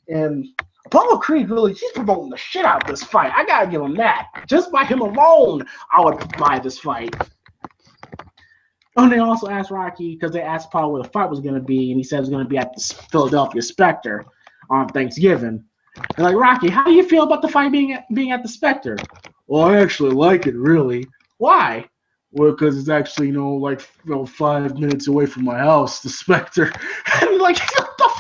And Apollo Creed he's promoting the shit out of this fight. I gotta give him that. Just by him alone, I would buy this fight. And they also asked Rocky, because they asked Apollo where the fight was gonna be, and he said it was gonna be at the Philadelphia Spectre on Thanksgiving. And like, "Rocky, how do you feel about the fight being at the Spectre?" "Well, I actually like it, really." "Why?" "Well, because it's actually, 5 minutes away from my house, the Spectre." And like, what the fuck?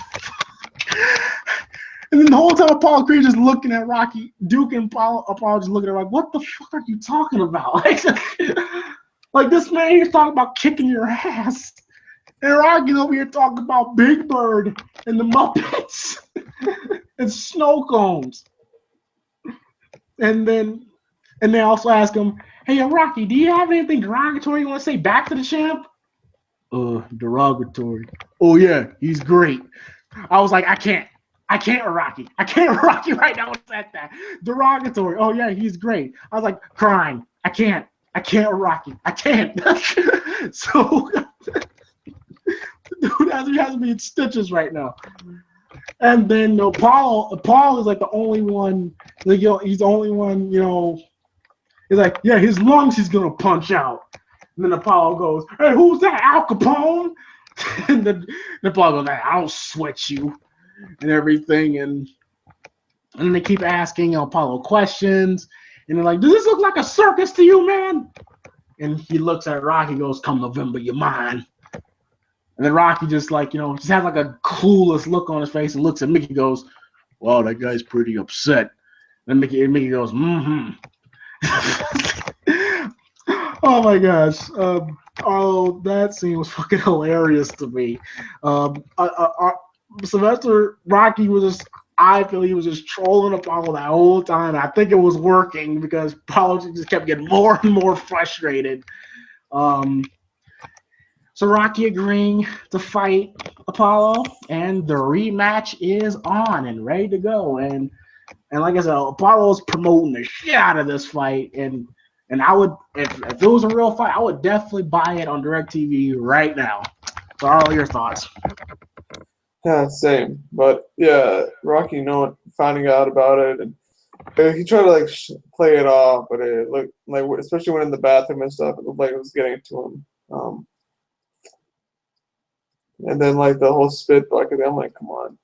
And then the whole time Apollo Creed just looking at Rocky, Duke and Apollo just looking at Rocky, what the fuck are you talking about? Like this man here's talking about kicking your ass. And Rocky's over here talking about Big Bird and the Muppets and snow cones. And they also ask him, "Hey, Rocky, do you have anything derogatory you want to say back to the champ?" Derogatory. "Oh yeah, he's great." I was like, I can't Rocky. I can't Rocky right now when I said that. Derogatory. "Oh yeah, he's great." I was like, crying. I can't Rocky. I can't. So dude has me in stitches right now. And then Paul is like the only one, he's the only one, he's like, "Yeah, his lungs he's gonna punch out." And then Apollo goes, "Hey, who's that, Al Capone?" And then Apollo goes, "I'll sweat you," and everything. And they keep asking Apollo questions. And they're like, "Does this look like a circus to you, man?" And he looks at Rocky, goes, "Come November, you're mine." And then Rocky just just has like a clueless look on his face and looks at Mickey and goes, "Wow, that guy's pretty upset." And Mickey goes, "Mm-hmm." Oh my gosh. Oh, that scene was fucking hilarious to me. Sylvester Rocky was just, I feel he was just trolling Apollo that whole time. I think it was working because Apollo just kept getting more and more frustrated. Um, so Rocky agreeing to fight Apollo, and the rematch is on and ready to go. And like I said, Apollo's promoting the shit out of this fight, and I would, if it was a real fight, I would definitely buy it on DirecTV right now. So, all your thoughts? Yeah, same. But yeah, Rocky, finding out about it, and he tried to like play it off, but it looked like, especially when in the bathroom and stuff, it looked like it was getting to him. And then like the whole spit bucket, I'm like, come on,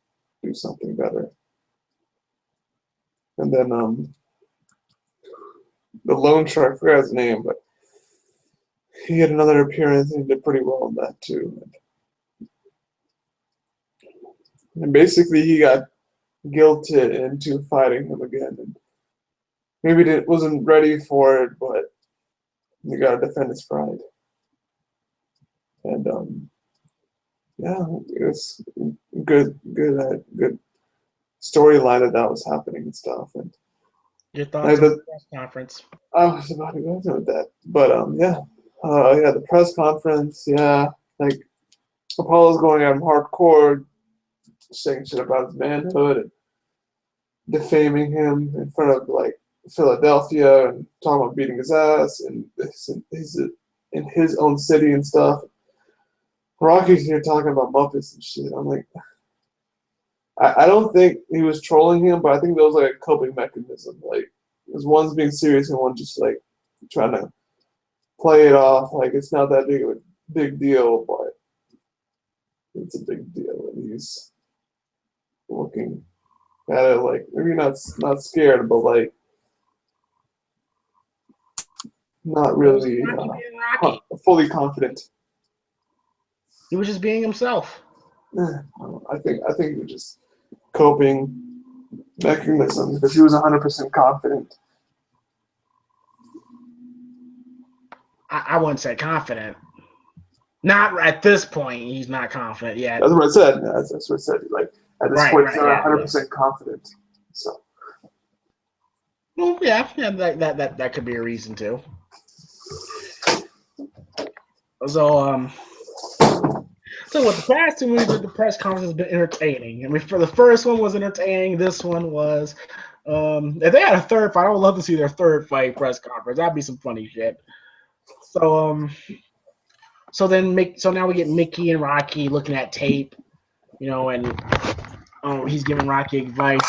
do something better. And then the loan shark, I forgot his name, but he had another appearance and he did pretty well in that too. And basically he got guilted into fighting him again. And maybe wasn't ready for it, but he got to defend his pride. And yeah, it's good storyline that was happening and stuff. And Your thoughts on the press conference? I was about to go into that, but yeah, the press conference, yeah, like Apollo's going at him hardcore, saying shit about his manhood and defaming him in front of like Philadelphia and talking about beating his ass and he's in his own city and stuff. Rocky's here talking about Muppets and shit. I'm like, I don't think he was trolling him, but I think that was like a coping mechanism. Like, because one's being serious and one just like trying to play it off like it's not that big of a big deal, but it's a big deal. And he's looking at it like maybe not scared, but like not really fully confident. He was just being himself. I think it was just coping mechanism because he was 100% confident. I wouldn't say confident. Not at this point. He's not confident yet. That's what I said. That's what I said. Like at this point, he's not 100% confident. So. Well, yeah, that could be a reason too. So with the past two movies, the press conference has been entertaining. I mean, for the first one was entertaining. This one was. If they had a third fight, I would love to see their third fight press conference. That'd be some funny shit. So so now we get Mickey and Rocky looking at tape, and he's giving Rocky advice.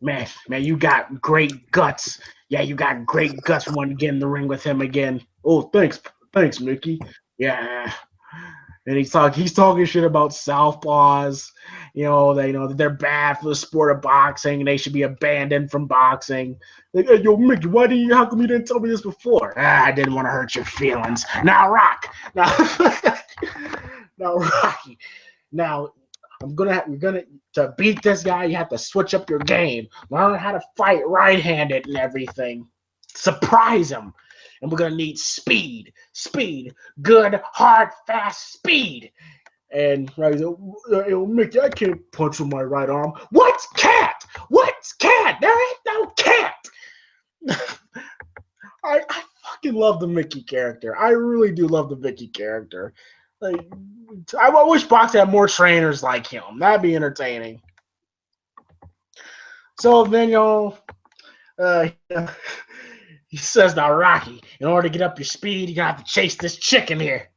Man, you got great guts. Yeah, you got great guts. Want to get in the ring with him again? Oh, thanks, Mickey. Yeah. And he's talking shit about southpaws, that they're bad for the sport of boxing and they should be abandoned from boxing. Like, hey, yo, Mickey, how come you didn't tell me this before? I didn't want to hurt your feelings. Now, Rocky. Now, to beat this guy, you have to switch up your game. Learn how to fight right-handed and everything. Surprise him. And we're going to need speed, good, hard, fast speed. And Rocky's like, yo, Mickey, I can't punch with my right arm. What's cat? There ain't no cat. I fucking love the Mickey character. I really do love the Mickey character. Like, I wish boxing had more trainers like him. That'd be entertaining. So then, he says to Rocky, in order to get up your speed, you're going to have to chase this chicken here.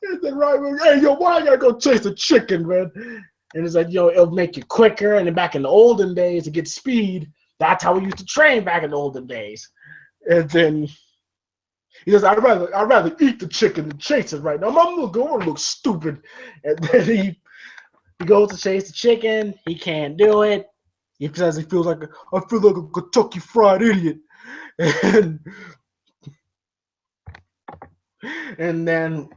And then Rocky, hey, yo, why I got to go chase the chicken, man? And it's like, it'll make you quicker. And then back in the olden days, to get speed, that's how we used to train back in the olden days. And then he says, I'd rather eat the chicken than chase it right now. I'm going to look stupid. And then he goes to chase the chicken. He can't do it. He says I feel like a Kentucky Fried Idiot. And then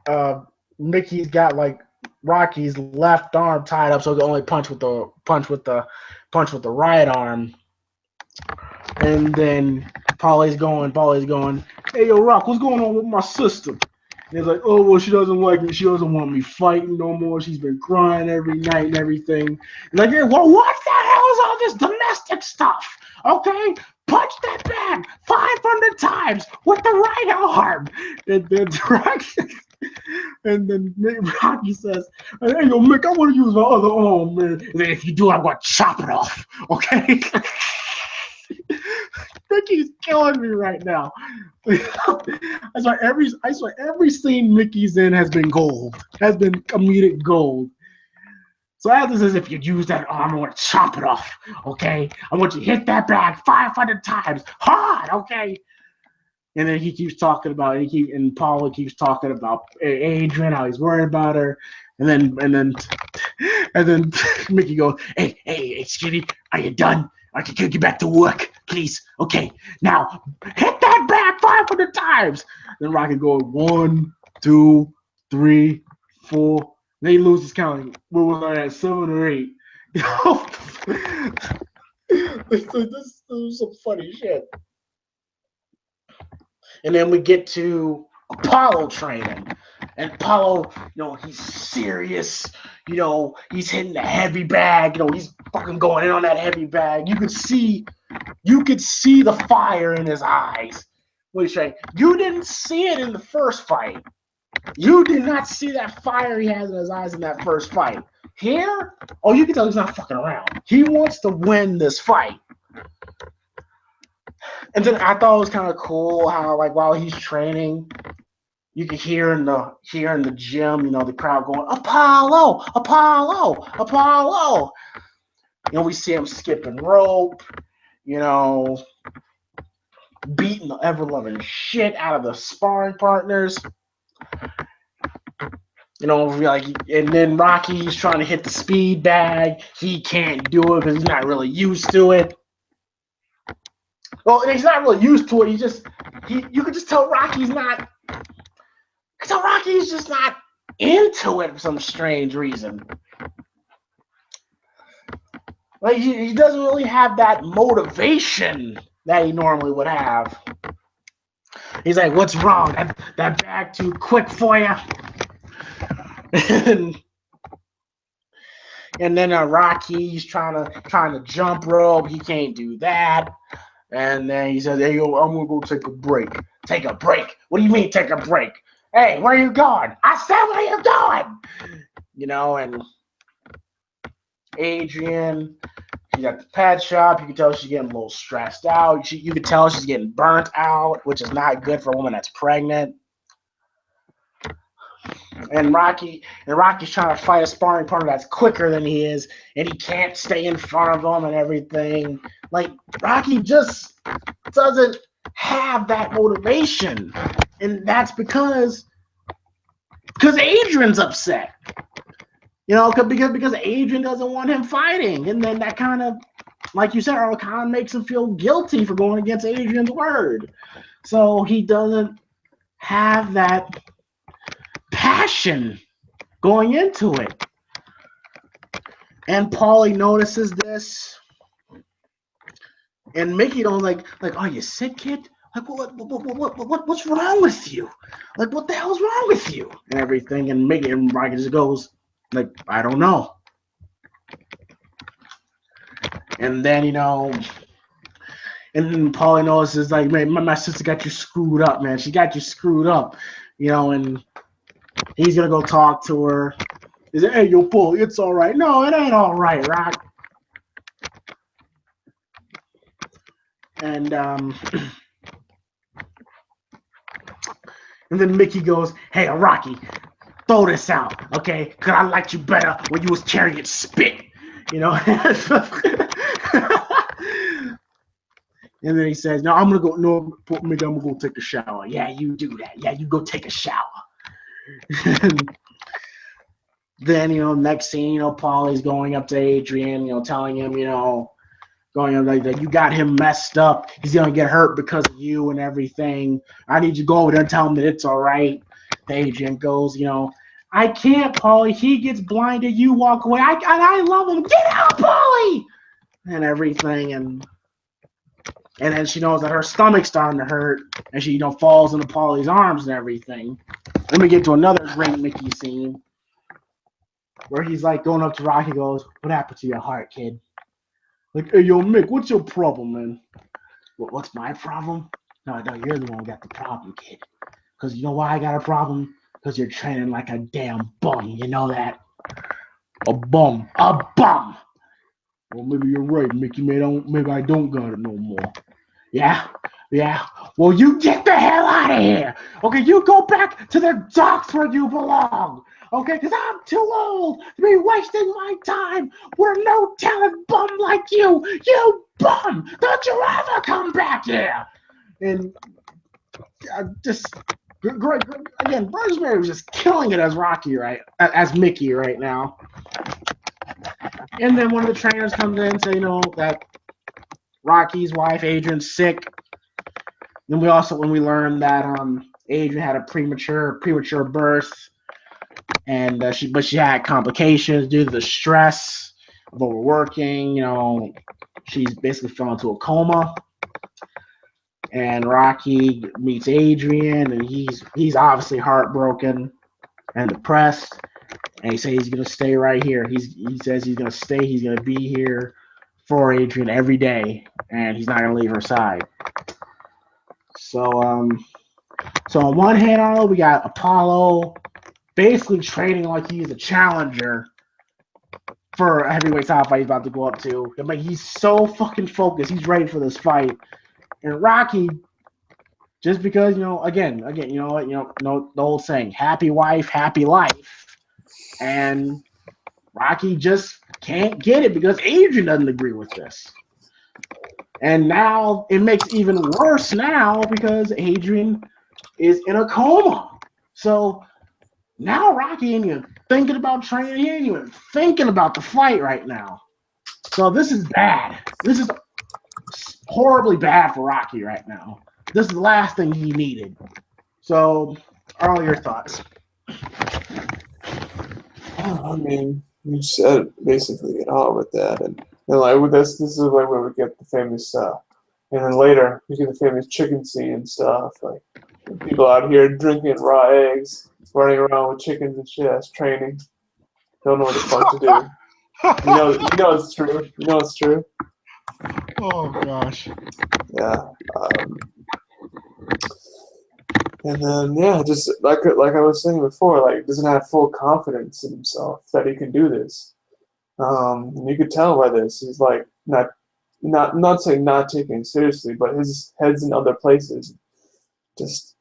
Mickey's got like Rocky's left arm tied up, so he can only punch with the right arm. And then Polly's going, hey, yo, Rock, what's going on with my sister? And he's like, oh, well, she doesn't like me. She doesn't want me fighting no more. She's been crying every night and everything. And like, well, what the hell is all this domestic stuff? Okay, punch that bag 500 times with the right arm. And then Rocky says, hey, yo, Mick, I want to use my other arm, man. And then if you do, I'm going to chop it off, okay? Mickey's killing me right now. I swear every scene Mickey's in has been gold, has been comedic gold. So after says, if you use that arm, I want to chop it off, okay? I want you to hit that bag 500 times, hard, okay? And then he keeps talking about it. And Paula keeps talking about Adrian, how he's worried about her. And then Mickey goes, hey, Skinny, are you done? Can you get back to work, please? Okay, now hit that bag 500 times. Then Rocky goes 1, 2, 3, 4. Then he loses count. What was I at, 7 or 8? This is some funny shit. And then we get to Apollo training. And Apollo, he's serious. He's hitting the heavy bag. He's fucking going in on that heavy bag. You could see the fire in his eyes. What he's saying. You didn't see it in the first fight. You did not see that fire he has in his eyes in that first fight. Here, you can tell he's not fucking around. He wants to win this fight. And then I thought it was kind of cool how, like, while he's training, you can hear in the gym, the crowd going, Apollo, Apollo, Apollo. We see him skipping rope, beating the ever-loving shit out of the sparring partners. And then Rocky's trying to hit the speed bag. He can't do it because he's not really used to it. Well, he's not really used to it. You could just tell Rocky's just not into it for some strange reason. Like he doesn't really have that motivation that he normally would have. He's like, "What's wrong? That bag too quick for you?" And then Rocky's trying to jump rope. He can't do that. And then he says, hey, yo, I'm going to go take a break. Take a break? What do you mean take a break? Hey, where are you going? I said, where are you going? And Adrian, she's at the pet shop. You can tell she's getting a little stressed out. You can tell she's getting burnt out, which is not good for a woman that's pregnant. And Rocky's trying to fight a sparring partner that's quicker than he is, and he can't stay in front of him and everything. Like, Rocky just doesn't have that motivation. And that's because Adrian's upset. Because Adrian doesn't want him fighting. And then that kind of, like you said, Earl, kind of makes him feel guilty for going against Adrian's word. So he doesn't have that passion going into it. And Paulie notices this. And Mickey don't like, are you sick, kid? Like, what's wrong with you? Like, what the hell's wrong with you? And everything. And Mickey and Rocky just goes, like, I don't know. And then, and then Paulie notices, like, man, my sister got you screwed up, man. She got you screwed up, and he's going to go talk to her. He said, hey, yo, Paulie, it's all right. No, it ain't all right, Rock. And then Mickey goes, hey, Rocky, throw this out, okay? Because I liked you better when you was carrying spit, And then he says, no, I'm going to go take a shower. Yeah, you do that. Yeah, you go take a shower. Then, next scene, Paulie's going up to Adrian, telling him, going up like, you got him messed up. He's going to get hurt because of you and everything. I need you to go over there and tell him that it's all right. Adrian goes, I can't, Paulie. He gets blinded. You walk away. I love him. Get out, Paulie! And everything. And And then she knows that her stomach's starting to hurt, and she falls into Paulie's arms and everything. Then we get to another great Mickey scene where he's like going up to Rocky, goes, "What happened to your heart, kid?" Like, "Hey, yo, Mick, what's your problem, man?" What's my problem? No, you're the one who got the problem, kid. Because you know why I got a problem? Because you're training like a damn bum. You know that? A bum. A bum. Well, maybe you're right, Mickey. Maybe I don't got it no more. Yeah? Yeah. Well, you get the hell out of here. Okay, you go back to the docks where you belong. Okay, because I'm too old to be wasting my time with a no-talent bum like you. You bum. Don't you ever come back here. And just great. Again, Burgess Meredith was just killing it as Rocky, right? As Mickey right now. And then one of the trainers comes in and say, that Rocky's wife, Adrian's sick. Then when we learned that Adrian had a premature birth, and she had complications due to the stress of overworking. She's basically fell into a coma. And Rocky meets Adrian, and he's obviously heartbroken and depressed. And he says he's gonna stay right here. He says he's gonna stay. He's gonna be here for Adrian every day, and he's not gonna leave her side. So on one hand, we got Apollo basically training like he's a challenger for a heavyweight title fight he's about to go up to. Like, he's so fucking focused. He's ready for this fight. And Rocky, just because, again, you know what, the old saying, happy wife, happy life. And Rocky just can't get it because Adrian doesn't agree with this. And now it makes it even worse now because Adrian is in a coma. So now Rocky ain't even thinking about training. He ain't even thinking about the fight right now. So this is bad. This is horribly bad for Rocky right now. This is the last thing he needed. So, are all your thoughts? I mean, you said basically it all with that, and like with this is like where we get the famous and then later we get the famous chicken scene and stuff, like people out here drinking raw eggs, running around with chickens and shit as training. Don't know what the fuck to do. You know it's true. You know it's true. Oh gosh. Yeah. And then just like I was saying before, like doesn't have full confidence in himself that he can do this. And you could tell by this. He's like not saying not taking it seriously, but his head's in other places. Just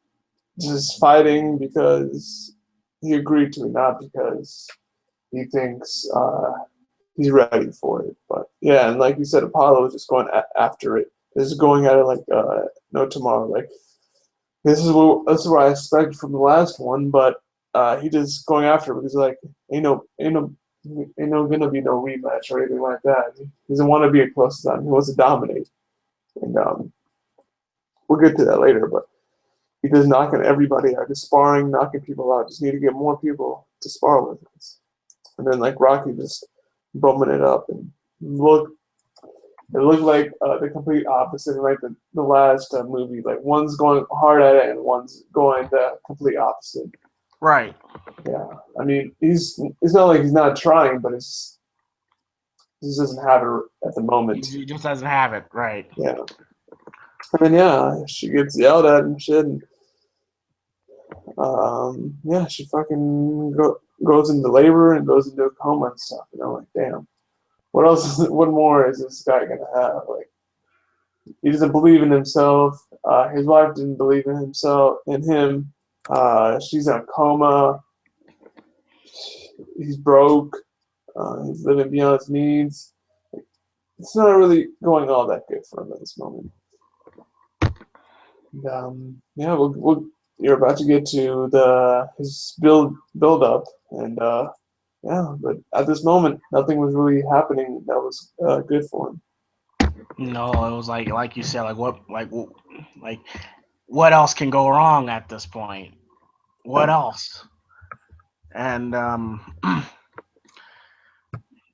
fighting because he agreed to it, not because he thinks he's ready for it. But yeah, and like you said, Apollo is just going after it. Just going at it like no tomorrow. Like this is what I expected from the last one, but he just going after it because like ain't no gonna be no rematch or anything like that. He doesn't want to be a close to that. He wants to dominate, and we'll get to that later. But he does knocking everybody out, just sparring, knocking people out. Just need to get more people to spar with us. And then like Rocky just bumming it up and it looked like the complete opposite, like the last movie. Like one's going hard at it and one's going the complete opposite. Right. Yeah, I mean, it's not like he's not trying, but he just doesn't have it at the moment. He just doesn't have it, right? Yeah. And then she gets yelled at and shit. And, she fucking goes into labor and goes into a coma and stuff. And I'm like, damn, what else? What more is this guy gonna have? Like, he doesn't believe in himself. His wife didn't believe in him. She's in a coma. He's broke. He's living beyond his needs. It's not really going all that good for him at this moment. And, you're about to get to his build up, and but at this moment, nothing was really happening that was good for him. No, it was like you said, what else can go wrong at this point? What else? And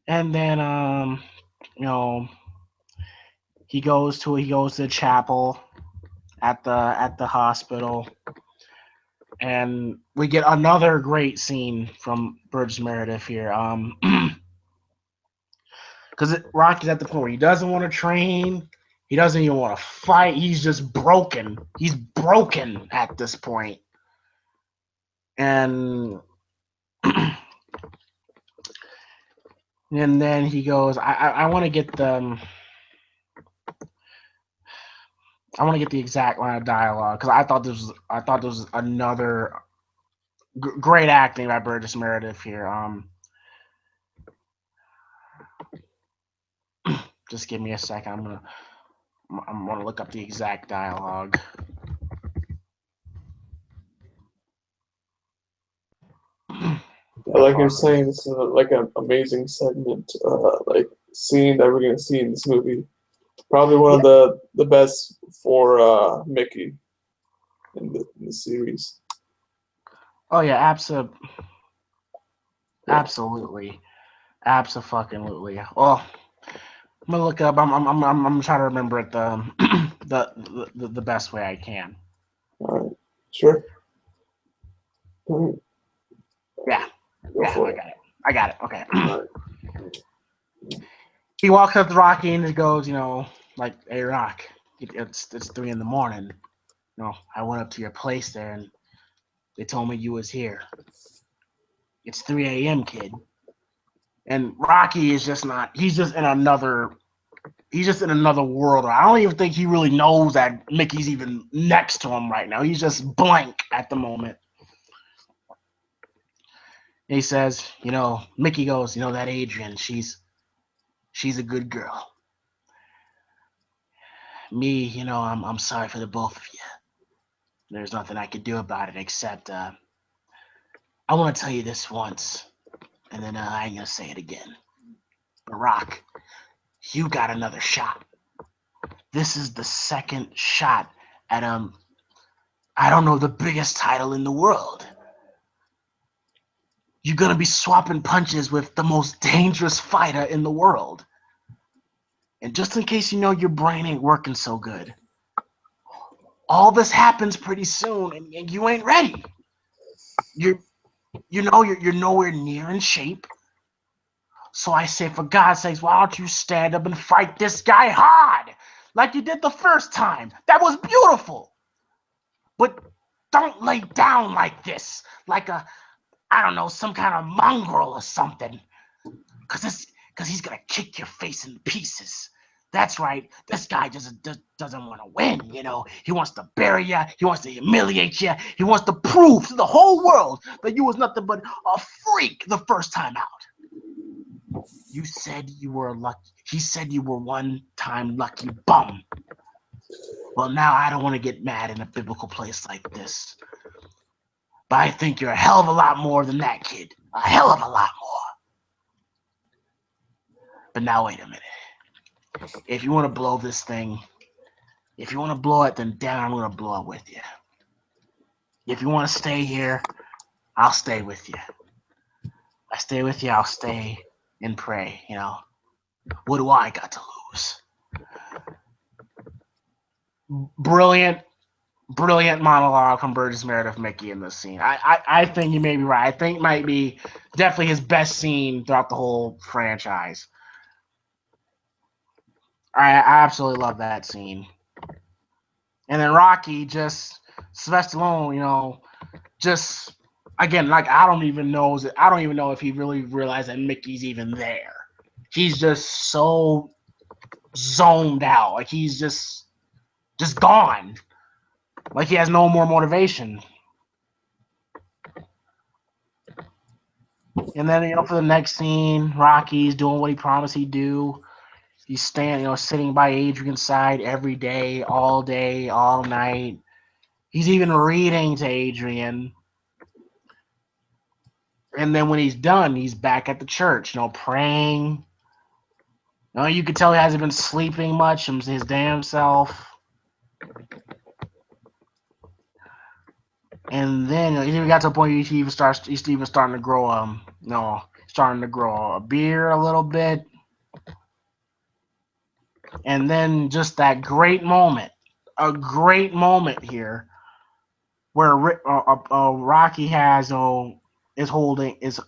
and then he goes to the chapel at the hospital, and we get another great scene from Burgess Meredith here. Because Rocky's at the point where he doesn't want to train, he doesn't even want to fight. He's just broken. He's broken at this point, and and then he goes, I want to get the exact line of dialogue because I thought this was another great acting by Burgess Meredith here. Just give me a second. I'm gonna look up the exact dialogue. Like you're saying, this is like an amazing segment, like scene that we're gonna see in this movie. Probably one of the best for Mickey in the series. Oh yeah, absolutely. Oh, I'm gonna look up. I'm trying to remember it the best way I can. All right, sure. Yeah, I got it. Okay. Right. He walks up to Rocky and he goes, like, "Hey, Rock, it's 3 a.m. I went up to your place there and they told me you was here. It's 3 a.m., kid." And Rocky is just not. He's just in another world. I don't even think he really knows that Mickey's even next to him right now. He's just blank at the moment. And he says, Mickey goes, that Adrian, she's a good girl. Me, I'm sorry for the both of you. There's nothing I can do about it except I want to tell you this once, and then I ain't gonna say it again. But Rock, you got another shot. This is the second shot at I don't know, the biggest title in the world. You're gonna be swapping punches with the most dangerous fighter in the world. And just in case your brain ain't working so good, all this happens pretty soon, and you ain't ready. You're nowhere near in shape. So I say, for God's sakes, why don't you stand up and fight this guy hard, like you did the first time? That was beautiful. But don't lay down like this, like I don't know, some kind of mongrel or something. Because he's going to kick your face in pieces. That's right. This guy doesn't want to win, He wants to bury you. He wants to humiliate you. He wants to prove to the whole world that you was nothing but a freak the first time out. You said you were lucky. He said you were one-time lucky bum. Well, now I don't want to get mad in a biblical place like this. But I think you're a hell of a lot more than that, kid. A hell of a lot more. But now wait a minute. If you want to blow this thing, if you want to blow it, then damn, I'm going to blow it with you. If you want to stay here, I'll stay with you. I stay with you, I'll stay and pray, What do I got to lose? Brilliant monologue from Burgess Meredith Mickey in this scene. I think you may be right. I think it might be definitely his best scene throughout the whole franchise. I absolutely love that scene. And then Rocky, just Sylvester Stallone, just again, like I don't even know if he really realized that Mickey's even there. He's just so zoned out, like he's just gone, like he has no more motivation. And then for the next scene, Rocky's doing what he promised he'd do. He's sitting by Adrian's side every day, all night. He's even reading to Adrian. And then when he's done, he's back at the church, praying. You could tell he hasn't been sleeping much, his damn self. And then he even got to a point he's even starting to grow starting to grow a beard a little bit. And then just that great moment, a great moment here where Rocky has is holding is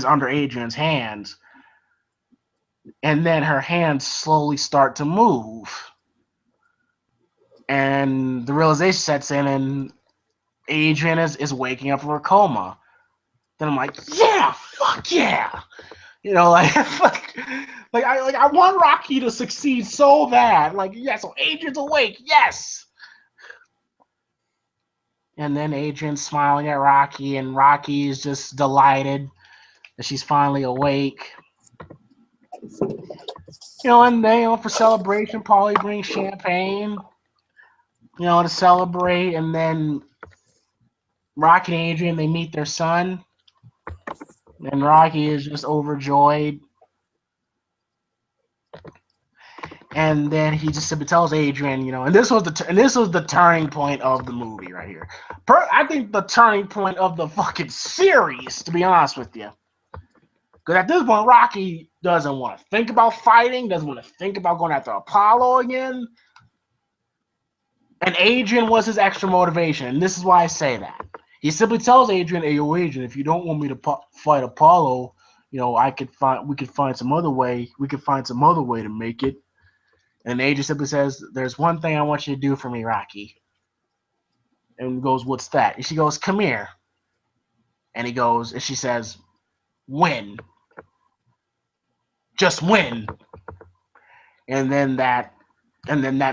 under Adrian's hands, and then her hands slowly start to move, and the realization sets in, and Adrian is waking up from her coma. Then I'm like, yeah, fuck yeah, like I want Rocky to succeed so bad. Like, yeah, so Adrian's awake, yes. And then Adrian's smiling at Rocky, and Rocky is just delighted that she's finally awake. And then, for celebration, Paulie brings champagne, to celebrate. And then Rocky and Adrian, they meet their son, and Rocky is just overjoyed. And then he just simply tells Adrian, and this was the turning point of the movie right here. I think the turning point of the fucking series, to be honest with you. Because at this point, Rocky doesn't want to think about fighting, doesn't want to think about going after Apollo again. And Adrian was his extra motivation, and this is why I say that. He simply tells Adrian, "Hey, yo, Adrian, if you don't want me to fight Apollo, we could find some other way. We could find some other way to make it." And Adrian simply says, "There's one thing I want you to do for me, Rocky." And he goes, "What's that?" And she goes, "Come here." And she says, "Win. Just win." And then that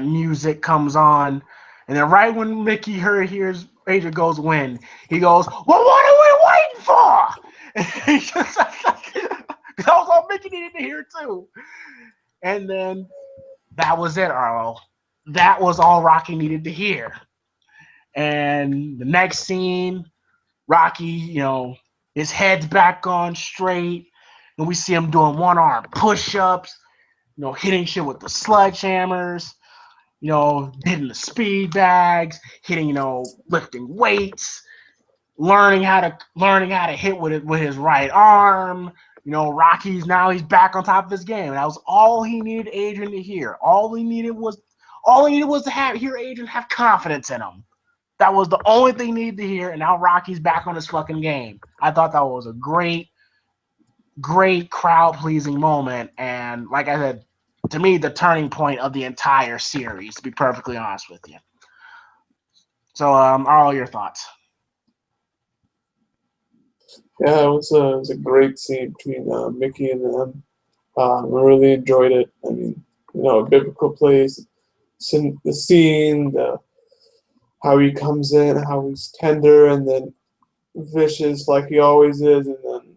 music comes on, and then right when Mickey hears Adrian goes win, he goes, "Well, what are we waiting for?" That was all Mickey needed to hear too. And then that was it, Arlo. That was all Rocky needed to hear. And the next scene, Rocky, his head's back on straight, and we see him doing one-arm push-ups, hitting shit with the sledgehammers, hitting the speed bags, hitting, lifting weights, learning how to hit with his right arm. He's back on top of his game. And that was all he needed Adrian to hear. All he needed was to hear Adrian have confidence in him. That was the only thing he needed to hear, and now Rocky's back on his fucking game. I thought that was a great crowd-pleasing moment, and like I said, to me, the turning point of the entire series, to be perfectly honest with you. So, are all your thoughts? Yeah, it was a great scene between Mickey and them. I really enjoyed it. I mean, a biblical place, the scene, how he comes in, how he's tender, and then vicious like he always is, and then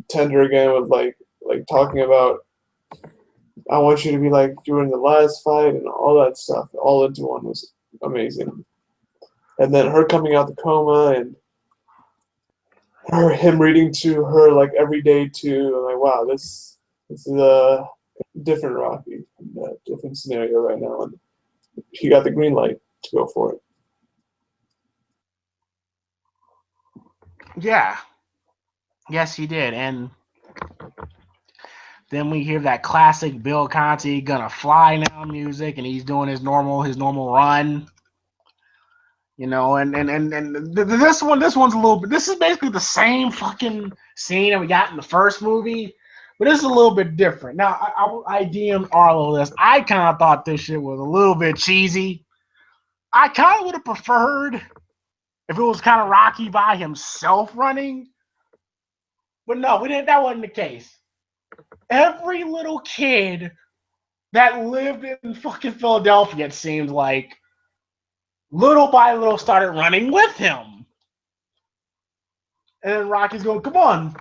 tender again with like talking about, I want you to be like you were in the last fight, and all that stuff all into one was amazing. And then her coming out the coma, and him reading to her like every day too. I'm like, wow, this is a different Rocky, a different scenario right now, and he got the green light to go for it. Yeah. Yes, he did. And then we hear that classic Bill Conti "Gonna Fly Now" music, and he's doing his normal run. And this one's a little bit. This is basically the same fucking scene that we got in the first movie, but this is a little bit different. Now, I DM'd Arlo this. I kind of thought this shit was a little bit cheesy. I kind of would have preferred if it was kind of Rocky by himself running, but no, we didn't. That wasn't the case. Every little kid that lived in fucking Philadelphia, it seemed like, little by little started running with him. And then Rocky's going, come on.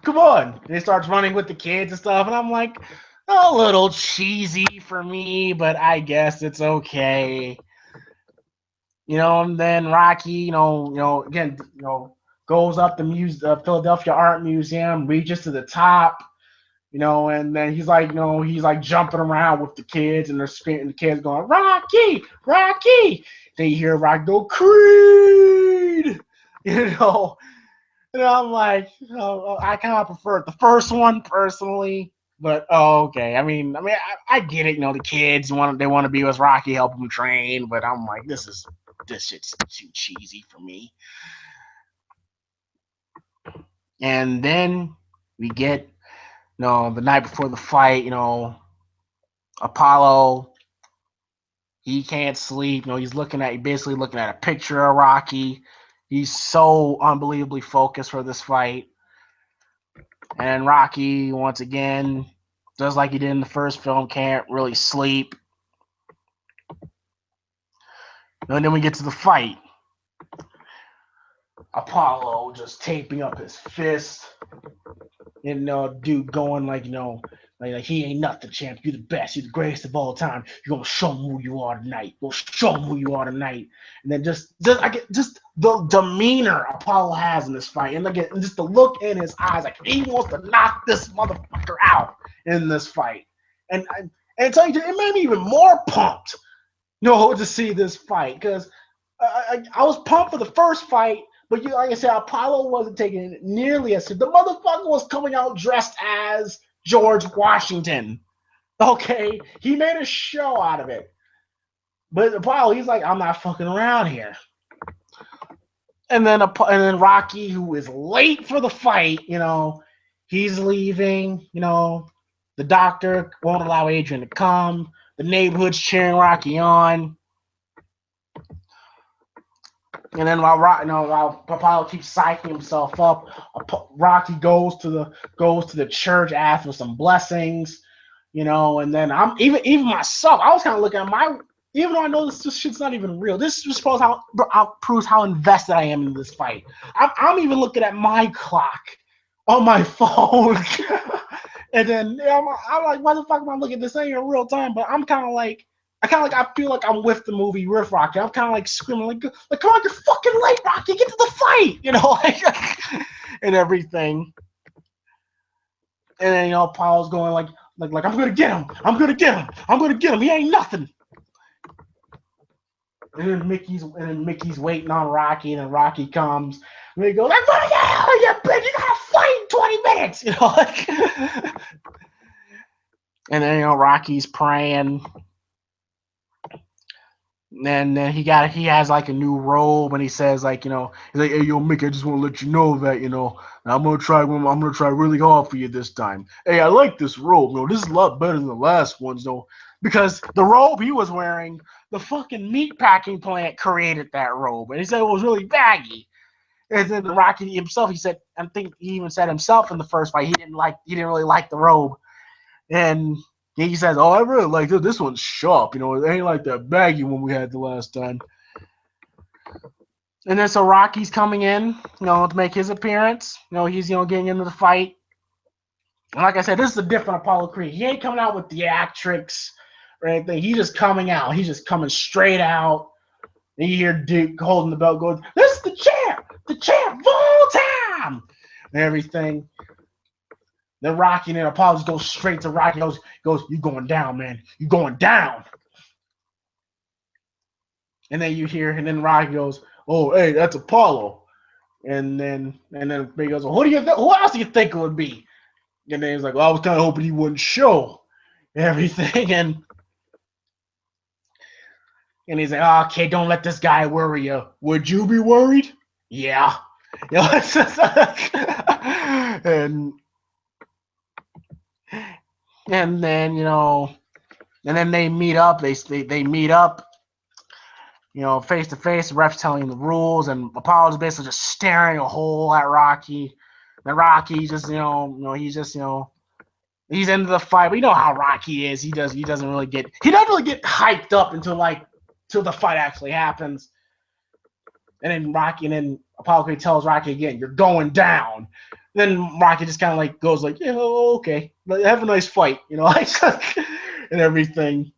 And he starts running with the kids and stuff. And I'm like, a little cheesy for me, but I guess it's okay. And then Rocky, again, goes up the Philadelphia Art Museum, reaches to the top, and then he's like jumping around with the kids, and they're screaming, the kids going, Rocky! Then you hear Rocky go, Creed! And I'm like, I kind of prefer the first one personally. But okay. I get it. You know, the kids they want to be with Rocky, help them train. But I'm like, this shit's too cheesy for me. And then we get, the night before the fight, Apollo, he can't sleep. He's basically looking at a picture of Rocky. He's so unbelievably focused for this fight. And Rocky, once again, just like he did in the first film, can't really sleep. And then we get to the fight. Apollo just taping up his fist. And dude going like he ain't nothing, champ. You're the best. You're the greatest of all time. You're gonna show him who you are tonight. You're gonna show him who you are tonight. And then just the demeanor Apollo has in this fight, and just the look in his eyes, like he wants to knock this motherfucker out in this fight. And tell you, it made me even more pumped, to see this fight, because I was pumped for the first fight. But like I said, Apollo wasn't taking it nearly as serious. The motherfucker was coming out dressed as George Washington. Okay? He made a show out of it. But Apollo, he's like, I'm not fucking around here. And then Rocky, who is late for the fight, he's leaving. The doctor won't allow Adrian to come. The neighborhood's cheering Rocky on. And then while Apollo keeps psyching himself up, Rocky goes to the church, asks for some blessings, and then I'm even myself, I was kind of looking at even though I know this shit's not even real, this just proves how invested I am in this fight. I'm even looking at my clock on my phone, and then I'm like, why the fuck am I looking at this? Ain't in real time, but I'm kind of like. I feel like I'm with the movie with Rocky. I'm kind of like screaming, like, come on, you're fucking late, Rocky. Get to the fight, and everything. And then Paul's going like I'm gonna get him. I'm gonna get him. I'm gonna get him. He ain't nothing. And then Mickey's waiting on Rocky, and then Rocky comes. And he goes, I'm gonna get him, you bitch. You gotta fight in 20 minutes, And then Rocky's praying. And then he has like a new robe, and he says like, he's like, hey, yo, Mickey, I just want to let you know that, I'm gonna try really hard for you this time. Hey, I like this robe, this is a lot better than the last ones, though, because the robe he was wearing, the fucking meat packing plant created that robe, and he said it was really baggy. And then Rocky himself, he said, I think he even said himself in the first fight, he didn't really like the robe, and he says, oh, I really like this. This one's sharp. It ain't like that baggy one we had the last time. And then so Rocky's coming in, to make his appearance. He's, getting into the fight. And like I said, this is a different Apollo Creed. He ain't coming out with theatrics or anything. He's just coming out. He's just coming straight out. And you hear Duke holding the belt going, this is the champ of all time, and everything. Then Rocky and then Apollo just goes straight to Rocky. Goes, you going down, man. You going down. And then and then Rocky goes, oh, hey, that's Apollo. And then Big goes, well, who else do you think it would be? And then he's like, well, I was kind of hoping he wouldn't show everything. And he's like, oh, okay, don't let this guy worry you. Would you be worried? Yeah. And then and then they meet up. They meet up, face to face. The ref's telling him the rules, and Apollo's basically just staring a hole at Rocky. And Rocky just he's just he's into the fight. But you know how Rocky is. He doesn't really get hyped up until the fight actually happens. And then Apollo tells Rocky again, you're going down. Then Rocky just kind of goes yeah, okay, have a nice fight, and everything.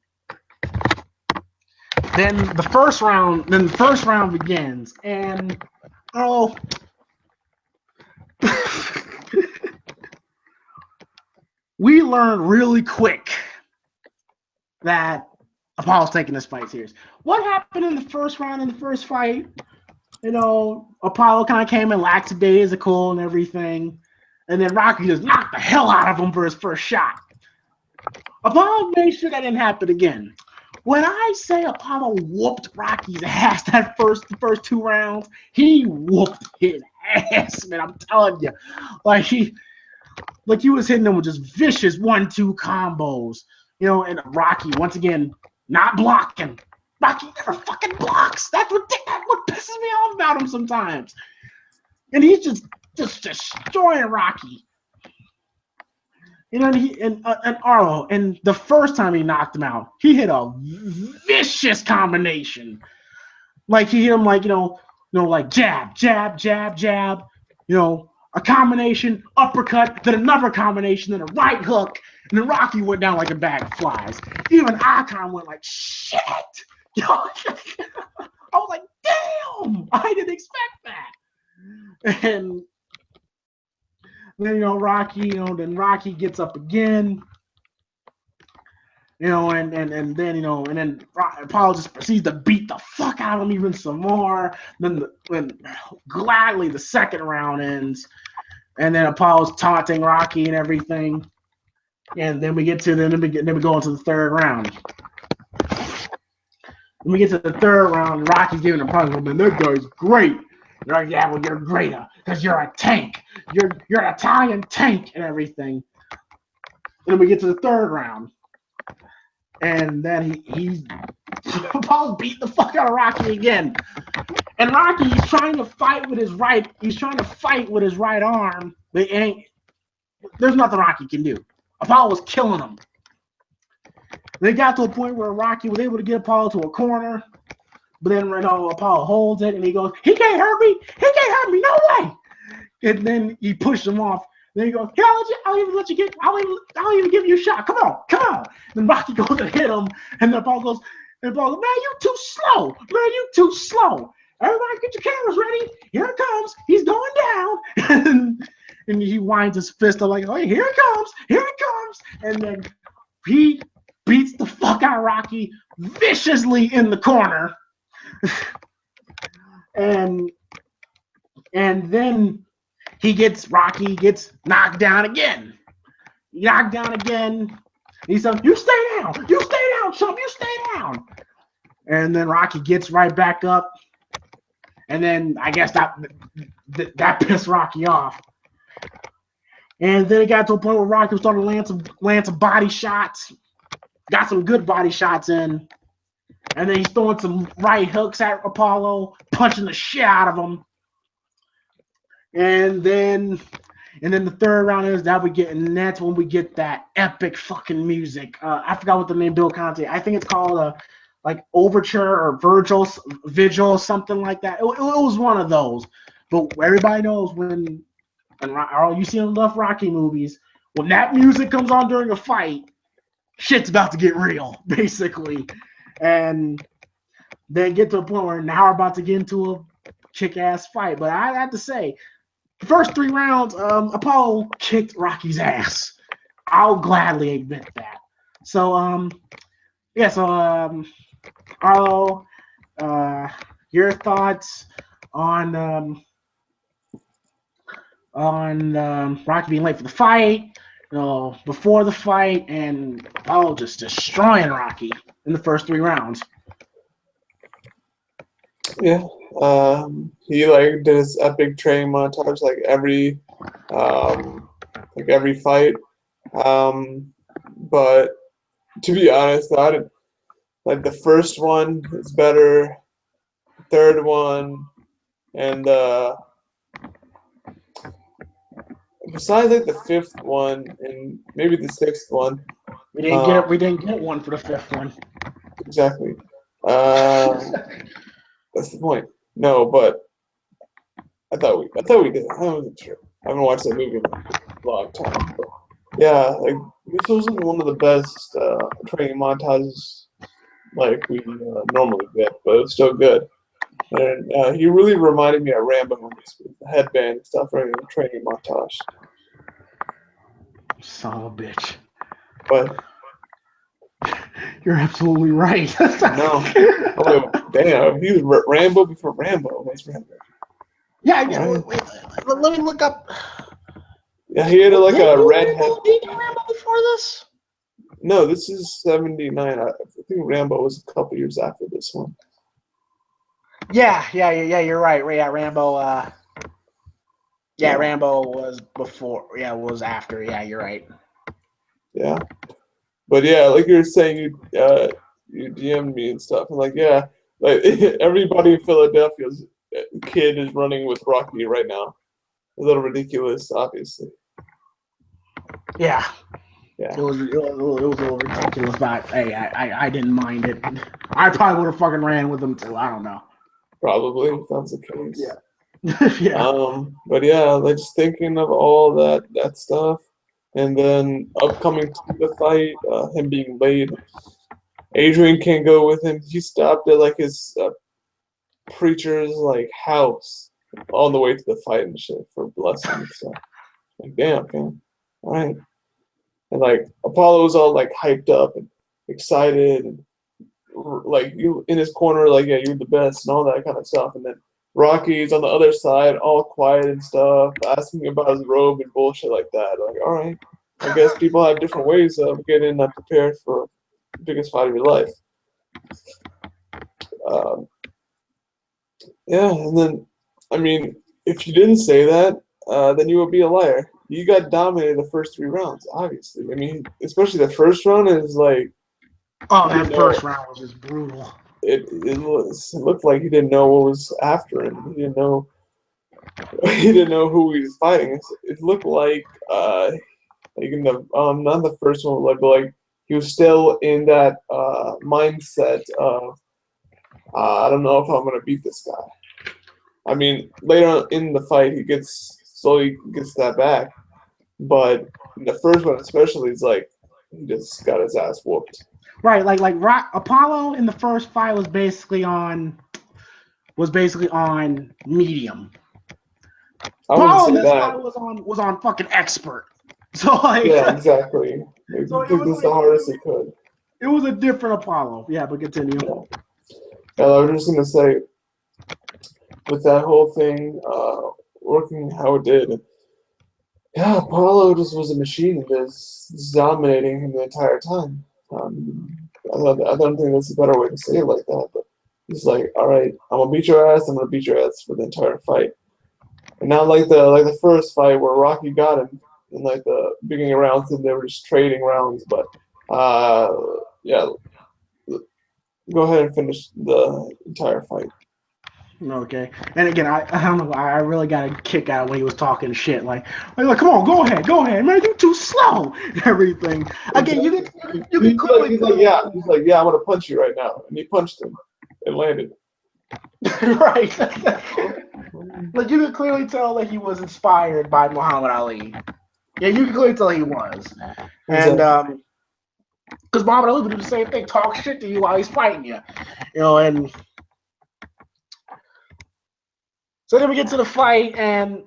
Then the first round begins, and we learn really quick that Apollo's taking this fight serious. What happened in the first round in the first fight? Apollo kind of came in lackadaisical and everything. And then Rocky just knocked the hell out of him for his first shot. Apollo made sure that didn't happen again. When I say Apollo whooped Rocky's ass the first 2 rounds, he whooped his ass, man. I'm telling you, like he was hitting them with just vicious 1-2 combos, And Rocky once again not blocking. Rocky never fucking blocks. That's what pisses me off about him sometimes. And he's just destroying Rocky. And Arlo, and the first time he knocked him out, he hit a vicious combination. Like he hit him like like jab, jab, jab, jab. A combination, uppercut, then another combination, then a right hook, and then Rocky went down like a bag of flies. Even Icon went like shit. I was like, damn, I didn't expect that. And then Rocky, then Rocky gets up again, and then Apollo just proceeds to beat the fuck out of him even some more. Then gladly the second round ends, and then Apollo's taunting Rocky and everything, and then we go into the third round. When we get to the third round, Rocky's giving a punch. Well, man, that guy's great. You're like, yeah, well, you're greater because you're a tank. You're an Italian tank and everything. And then we get to the third round, and then he's Paul's beat the fuck out of Rocky again. And Rocky, he's trying to fight with his right. He's trying to fight with his right arm, but there's nothing Rocky can do. Apollo was killing him. They got to a point where Rocky was able to get Apollo to a corner, but then Apollo holds it and he goes, "He can't hurt me. He can't hurt me. No way." And then he pushed him off. Then he goes, "Here, I'll even let you get. I'll even give you a shot. Come on." Then Rocky goes to hit him, and then Apollo goes, "Man, you too slow. Man, you too slow. Everybody, get your cameras ready. Here it comes. He's going down." and he winds his fist up like, "Oh, here it comes. Here it comes." And then he beats the fuck out of Rocky viciously in the corner. and then Rocky gets knocked down again. He said, "You stay down, chump, you stay down." And then Rocky gets right back up. And then I guess that pissed Rocky off. And then it got to a point where Rocky was starting to land some body shots. Got some good body shots in. And then he's throwing some right hooks at Apollo, punching the shit out of him. And then the third round is that that's when we get that epic fucking music. I forgot what the name Bill Conti. I think it's called like Overture or Vigil, something like that. It was one of those. But everybody knows when you see enough Rocky movies, when that music comes on during a fight, shit's about to get real, basically. And then get to a point where now we're about to get into a kick-ass fight. But I have to say, the first 3 rounds, Apollo kicked Rocky's ass. I'll gladly admit that. So, Arlo, your thoughts on Rocky being late for the fight, before the fight, and Apollo just destroying Rocky in the first 3 rounds. Yeah, he did his epic training montage every fight. But to be honest, I didn't the first one is better, the third one, and besides the fifth one and maybe the sixth one. We didn't get one for the fifth one. Exactly. That's the point. No, but I thought we did. I wasn't sure. I haven't watched that movie in a long time. But yeah, this wasn't one of the best training montages we normally get, but it was still good. And he really reminded me of Rambo with the headband and stuff during the training montage. Son of a bitch. But you're absolutely right. No. Oh, damn, he was Rambo before Rambo was Rambo. Yeah, wait, let me look up. Yeah, he had a red head. Did he do Rambo before this? No, this is 79. I think Rambo was a couple years after this one. Yeah. You're right. Yeah, Rambo. Yeah, Rambo was before. Yeah, was after. Yeah, you're right. Yeah, but yeah, like you were saying, you DM'd me and stuff. I'm like, yeah, like everybody in Philadelphia's kid is running with Rocky right now. A little ridiculous, obviously. Yeah. Yeah. It was a little ridiculous, but hey, I didn't mind it. I probably would have fucking ran with them too. I don't know. Probably, if that's the case. Yeah. Yeah. But yeah, like just thinking of all that stuff, and then upcoming to the fight, him being late. Adrian can't go with him. He stopped at like his preacher's like house on the way to the fight and shit for blessing and stuff. Like, damn, man. All right. And like Apollo was all like hyped up and excited and like you in his corner, like, yeah, you're the best and all that kind of stuff. And then Rocky's on the other side, all quiet and stuff, asking about his robe and bullshit like that. Like, all right, I guess people have different ways of getting prepared for the biggest fight of your life. Yeah, and then, I mean, if you didn't say that, then you would be a liar. You got dominated the first 3 rounds, obviously. I mean, especially the first round is like. Oh, that first round was just brutal. It looked like he didn't know what was after him. He didn't know who he was fighting. It looked like in the not the first one, but like he was still in that mindset of I don't know if I'm gonna beat this guy. I mean, later on in the fight, he slowly gets that back, but in the first one especially, it's like he just got his ass whooped. Right, like Apollo in the first fight was basically on medium. Apollo in this fight was on fucking expert. So like, yeah, exactly. He took this the hardest he could. It was a different Apollo. Yeah, but continue. Yeah, I was just gonna say, with that whole thing working how it did, yeah, Apollo just was a machine, just dominating him the entire time. I don't think that's a better way to say it like that, but he's like, all right, I'm gonna beat your ass. I'm gonna beat your ass for the entire fight. And not like the first fight where Rocky got him in like the beginning of rounds and they were just trading rounds. But yeah, go ahead and finish the entire fight. Okay. And again, I don't know. I really got a kick out when he was talking shit. Like come on, go ahead, man. You're too slow. And everything. Again, you can clearly. He's like, yeah, I'm gonna punch you right now, and he punched him. It landed. Right. Like you could clearly tell that he was inspired by Muhammad Ali. Yeah, you can clearly tell he was. And because Muhammad Ali would do the same thing, talk shit to you while he's fighting you. And so then we get to the fight, and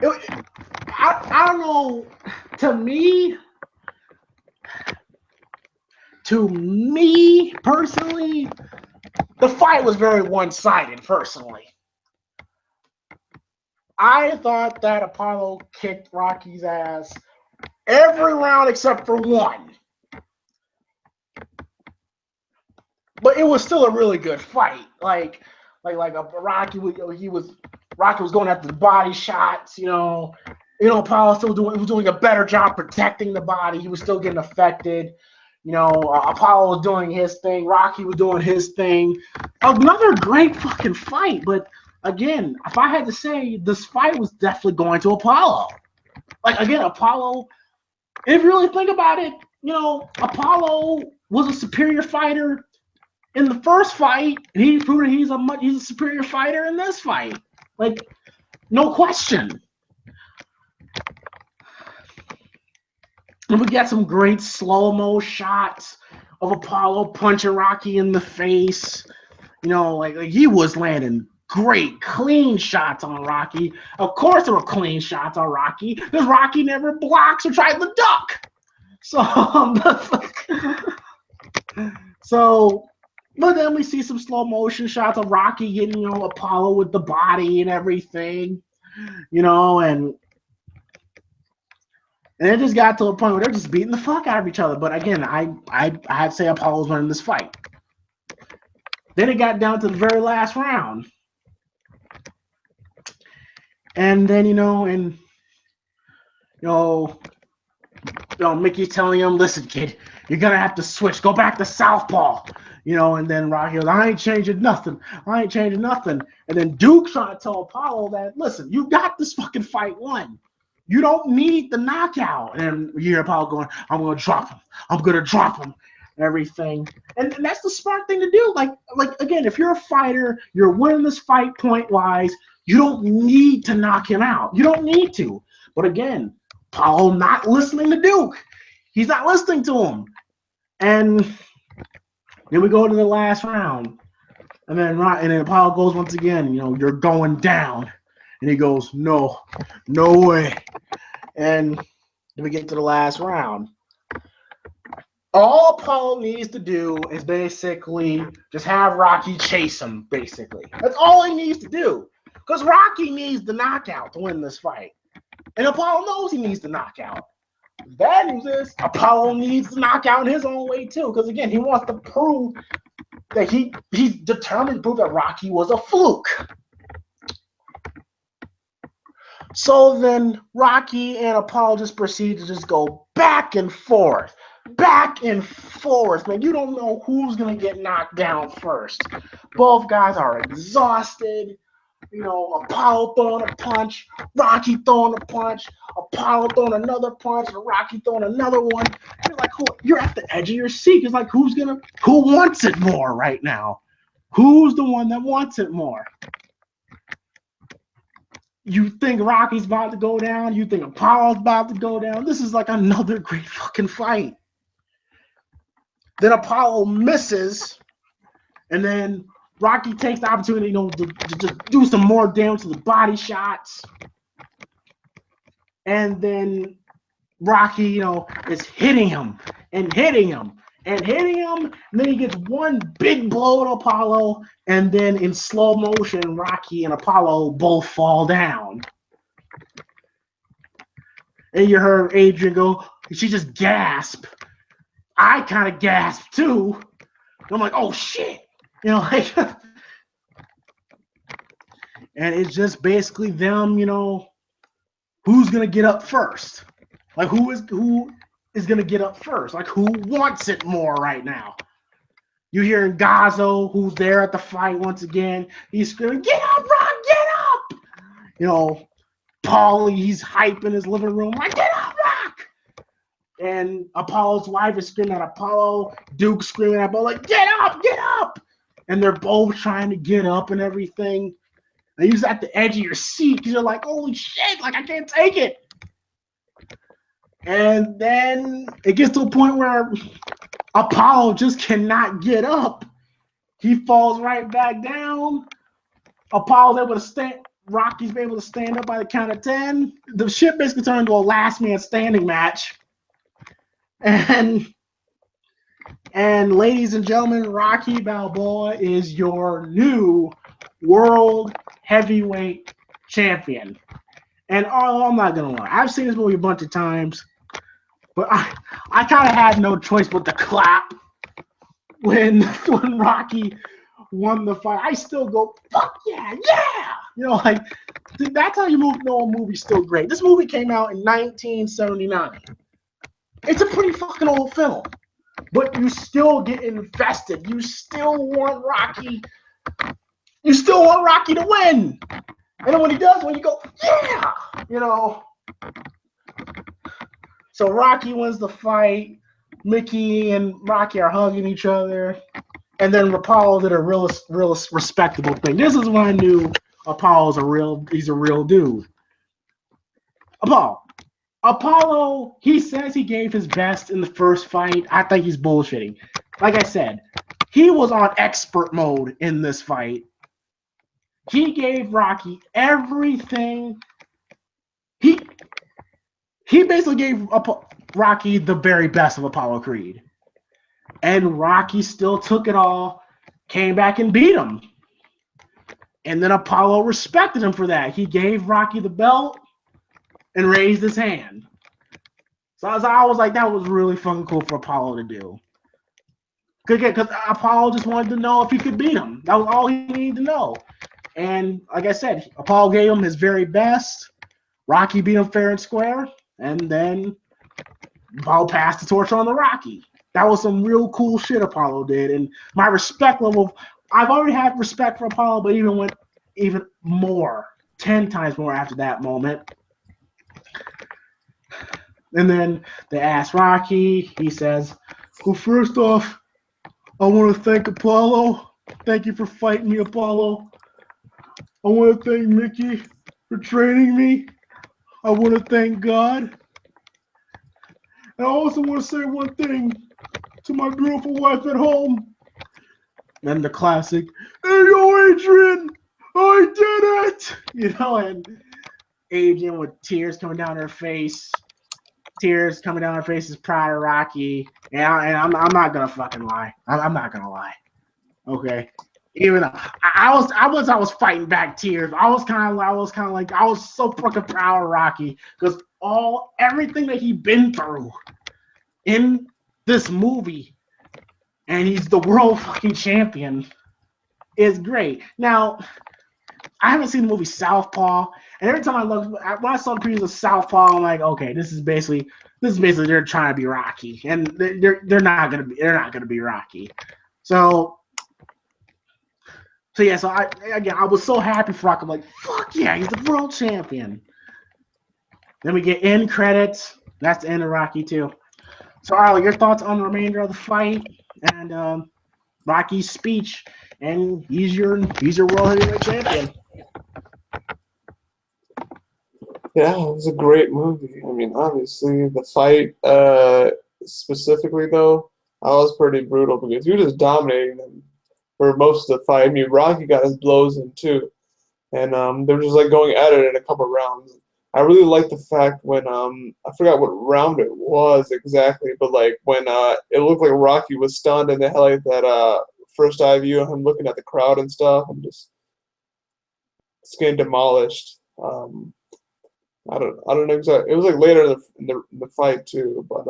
I don't know. To me personally, the fight was very one-sided. Personally, I thought that Apollo kicked Rocky's ass every round except for one, but it was still a really good fight. Like Rocky was going after the body shots. Apollo was doing a better job protecting the body. He was still getting affected. Apollo was doing his thing. Rocky was doing his thing. Another great fucking fight. But again, if I had to say, this fight was definitely going to Apollo. Like, again, Apollo, if you really think about it, Apollo was a superior fighter in the first fight. And he's proven he's a superior fighter in this fight. Like, no question. And we got some great slow-mo shots of Apollo punching Rocky in the face. Like he was landing great, clean shots on Rocky. Of course there were clean shots on Rocky because Rocky never blocks or tries to duck. But then we see some slow-motion shots of Rocky hitting, Apollo with the body and everything, and And it just got to a point where they're just beating the fuck out of each other. But again, I had to say Apollo's winning this fight. Then it got down to the very last round. And then, Mickey's telling him, listen, kid, you're going to have to switch. Go back to southpaw. And then Rocky goes, I ain't changing nothing. And then Duke's trying to tell Apollo that, listen, you got this fucking fight won. You don't need the knockout. And you hear Apollo going, I'm going to drop him. And everything. And that's the smart thing to do. Like again, if you're a fighter, you're winning this fight point-wise, you don't need to knock him out. You don't need to. But again, Apollo not listening to Duke. He's not listening to him. And then we go to the last round. And then Apollo goes once again, you're going down. And he goes, no way. And then we get to the last round. All Apollo needs to do is basically just have Rocky chase him, basically. That's all he needs to do. Because Rocky needs the knockout to win this fight. And Apollo knows he needs the knockout. The bad news is Apollo needs the knockout in his own way, too. Because, again, he wants to prove that he's determined to prove that Rocky was a fluke. So then Rocky and Apollo just proceed to just go back and forth. Man, you don't know who's going to get knocked down first. Both guys are exhausted. Apollo throwing a punch, Rocky throwing a punch, Apollo throwing another punch, and Rocky throwing another one. You're like, you're at the edge of your seat. It's like, who wants it more right now? Who's the one that wants it more? You think Rocky's about to go down? You think Apollo's about to go down? This is like another great fucking fight. Then Apollo misses, and then Rocky takes the opportunity, to just do some more damage to the body shots. And then Rocky, is hitting him. And then he gets one big blow to Apollo, and then in slow motion, Rocky and Apollo both fall down. And you heard Adrian go, she just gasped. I kind of gasped too. I'm like, oh shit. And it's just basically them, who's gonna get up first? Like who is gonna get up first? Like who wants it more right now? You hear Gazzo, who's there at the fight once again, he's screaming, get up, Rock, get up! Paulie, he's hyping in his living room, like, get up, Rock! And Apollo's wife is screaming at Apollo, Duke screaming at Apollo, like, get up, get up! And they're both trying to get up and everything. And you're at the edge of your seat because you're like, holy shit, like I can't take it. And then it gets to a point where Apollo just cannot get up. He falls right back down. Apollo's able to stand. Rocky's able to stand up by the count of 10. The shit basically turned into a last man standing match. And ladies and gentlemen, Rocky Balboa is your new world heavyweight champion. And I'm not gonna lie, I've seen this movie a bunch of times, but I kind of had no choice but to clap when Rocky won the fight. I still go, fuck yeah, yeah! That's how you know a movie's still great. This movie came out in 1979. It's a pretty fucking old film, but you still get invested. You still want Rocky. You still want Rocky to win. And then when he does, when you go, yeah, So Rocky wins the fight. Mickey and Rocky are hugging each other. And then Apollo did a real respectable thing. This is when I knew he's a real dude. Apollo, he says he gave his best in the first fight. I think he's bullshitting. Like I said, he was on expert mode in this fight. He gave Rocky everything. He basically gave Rocky the very best of Apollo Creed. And Rocky still took it all, came back and beat him. And then Apollo respected him for that. He gave Rocky the belt and raised his hand. So I was like, that was really fucking cool for Apollo to do. Because Apollo just wanted to know if he could beat him. That was all he needed to know. And like I said, Apollo gave him his very best. Rocky beat him fair and square. And then Apollo passed the torch on to Rocky. That was some real cool shit Apollo did. And my respect level, I've already had respect for Apollo, but even went even more, 10 times more after that moment. And then they ask Rocky. He says, well, first off, I want to thank Apollo. Thank you for fighting me, Apollo. I want to thank Mickey for training me. I want to thank God. And I also want to say one thing to my beautiful wife at home. Then the classic, hey, yo, Adrian, I did it! You know, and Adrian with tears coming down her face. Tears coming down her face is proud of Rocky. And I'm not going to fucking lie. I'm not going to lie. Okay? Even though I was fighting back tears. I was so fucking proud of Rocky because everything that he'd been through in this movie, and he's the world fucking champion, is great. Now, I haven't seen the movie Southpaw, and every time when I saw the previews of Southpaw, I'm like, okay, this is basically they're trying to be Rocky, and they're not gonna be Rocky. So I was so happy for Rocky. I'm like, fuck yeah, he's the world champion. Then we get end credits. That's the end of Rocky 2. So, Arlo, your thoughts on the remainder of the fight and Rocky's speech, and he's your world heavyweight champion. Yeah, it was a great movie. I mean, obviously, the fight specifically, though, I was pretty brutal because you were just dominating them for most of the fight. I mean, Rocky got his blows in, too. And they were just, like, going at it in a couple rounds. I really liked the fact when, I forgot what round it was exactly, but, like, when it looked like Rocky was stunned and they had, like, that first eye view of him looking at the crowd and stuff and just getting demolished. I don't know exactly. It was like later in the fight too, but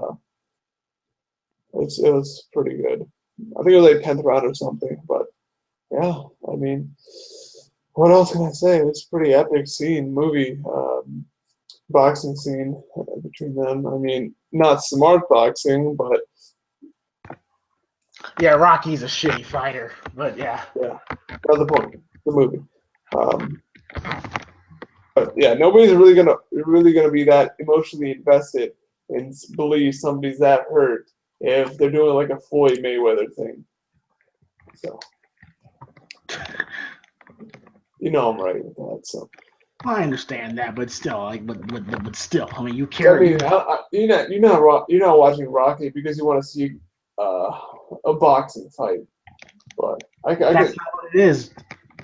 it was pretty good. I think it was like 10th round or something. But yeah, I mean, what else can I say? It's a pretty epic movie, boxing scene between them. I mean, not smart boxing, but yeah, Rocky's a shitty fighter, but yeah. That's the point. The movie. But yeah, nobody's really gonna be that emotionally invested and believe somebody's that hurt if they're doing like a Floyd Mayweather thing. So you know I'm right with that. So I understand that, but still, but still, I mean, you care. I mean, you're not watching Rocky because you want to see a boxing fight, but that's not what it is.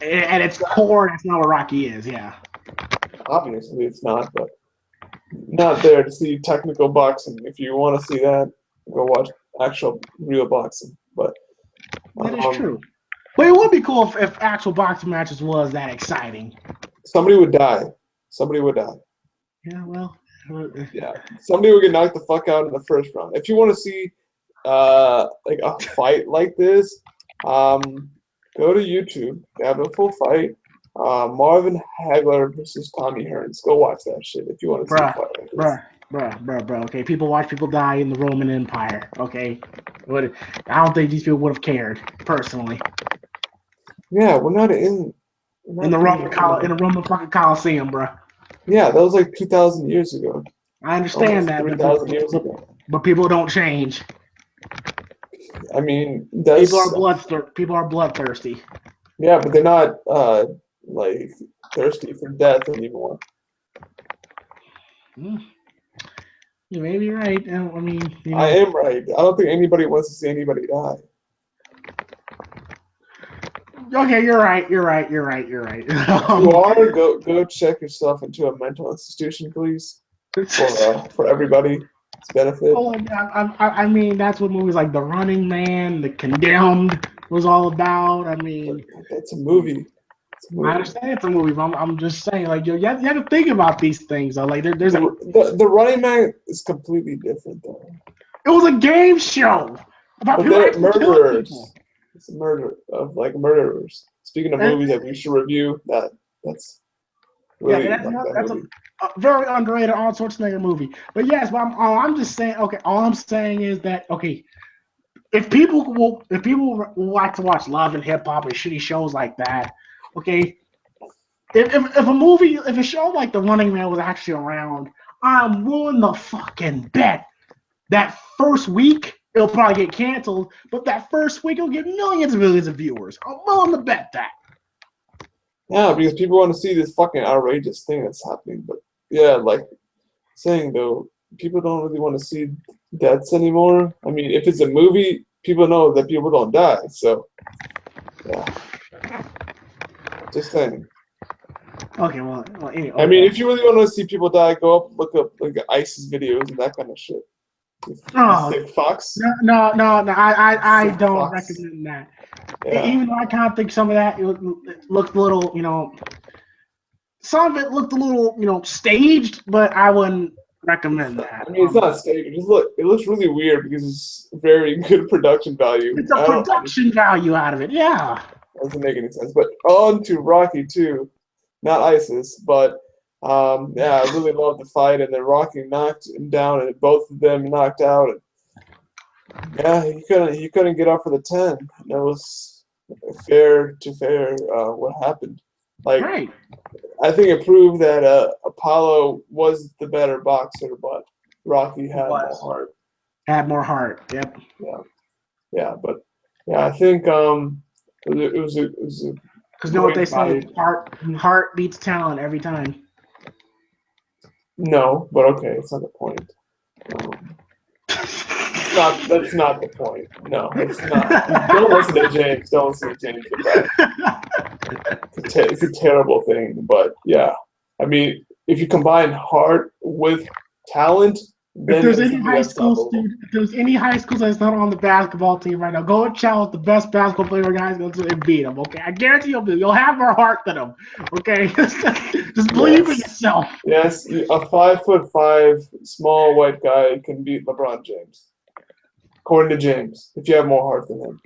At its core, that's not what Rocky is. Yeah. Obviously, it's not, but not there to see technical boxing. If you want to see that, go watch actual real boxing. But that is true. But it would be cool if actual boxing matches was that exciting. Somebody would die. Yeah, well. Yeah, somebody would get knocked the fuck out in the first round. If you want to see like a fight like this, go to YouTube. They have a full fight. Marvin Hagler versus Tommy Hearns. Go watch that shit if you want to see a fight like this. Bruh. Okay, people watch people die in the Roman Empire. Okay, I don't think these people would have cared personally. Yeah, we're not in the Roman fucking Coliseum, bruh. Yeah, that was like 2,000 years ago. I understand that, 3,000 years ago. But people don't change. I mean, people are bloodthirsty. Yeah, but they're not like thirsty for death anymore. You may be right. I mean, I am right. I don't think anybody wants to see anybody die. Okay, you're right. If you are, go check yourself into a mental institution, please, for everybody's benefit. Oh, I mean, that's what movies like The Running Man, The Condemned was all about. I mean, that's a movie. I understand it's a movie, but I'm just saying, like, you have to think about these things. Though. Like, there's the Running Man is completely different, though. It was a game show about people they're actually killing people. It's a murder of like murderers. Speaking of movies that we should review, that's really that's a very underrated Arnold Schwarzenegger movie. But yes, but I'm just saying. Okay, all I'm saying is that if people will like to watch Love and Hip Hop and shitty shows like that, okay. If a show like The Running Man was actually around, I'm willing to fucking bet that first week it'll probably get canceled, but that first week it'll get millions and millions of viewers. I'm willing to bet that. Yeah, because people want to see this fucking outrageous thing that's happening. But yeah, like saying though, people don't really want to see deaths anymore. I mean, if it's a movie, people know that people don't die. So yeah, just saying. Okay, well anyway. I mean, if you really want to see people die, go up, look up like ISIS videos and that kind of shit. Sick fox. No. I don't recommend that. Yeah. Even though I kind of think some of that it looked a little, some of it looked a little, staged, but I wouldn't recommend that. I mean, it's not staged. It looks really weird because it's very good production value. It's a production value out of it, yeah. Doesn't make any sense. But on to Rocky 2, not ISIS, but yeah, I really loved the fight, and then Rocky knocked him down, and both of them knocked out. And yeah, he couldn't get up for the 10. That was fair what happened. Like, right. I think it proved that Apollo was the better boxer, but Rocky had more heart. Had more heart. Yep. Yeah, but yeah, I think it was a because know what they say, heart beats talent every time. No, but okay, it's not the point. That's not the point. No, it's not. Don't listen to James. Don't listen to James about it. It's a terrible thing, but yeah. I mean, if you combine heart with talent, then if there's any high school that's not on the basketball team right now, go and challenge the best basketball player guys and beat them. Okay, I guarantee you'll have more heart than them. Okay, just believe in yourself. Yes, a 5'5" small white guy can beat LeBron James, according to James. If you have more heart than him,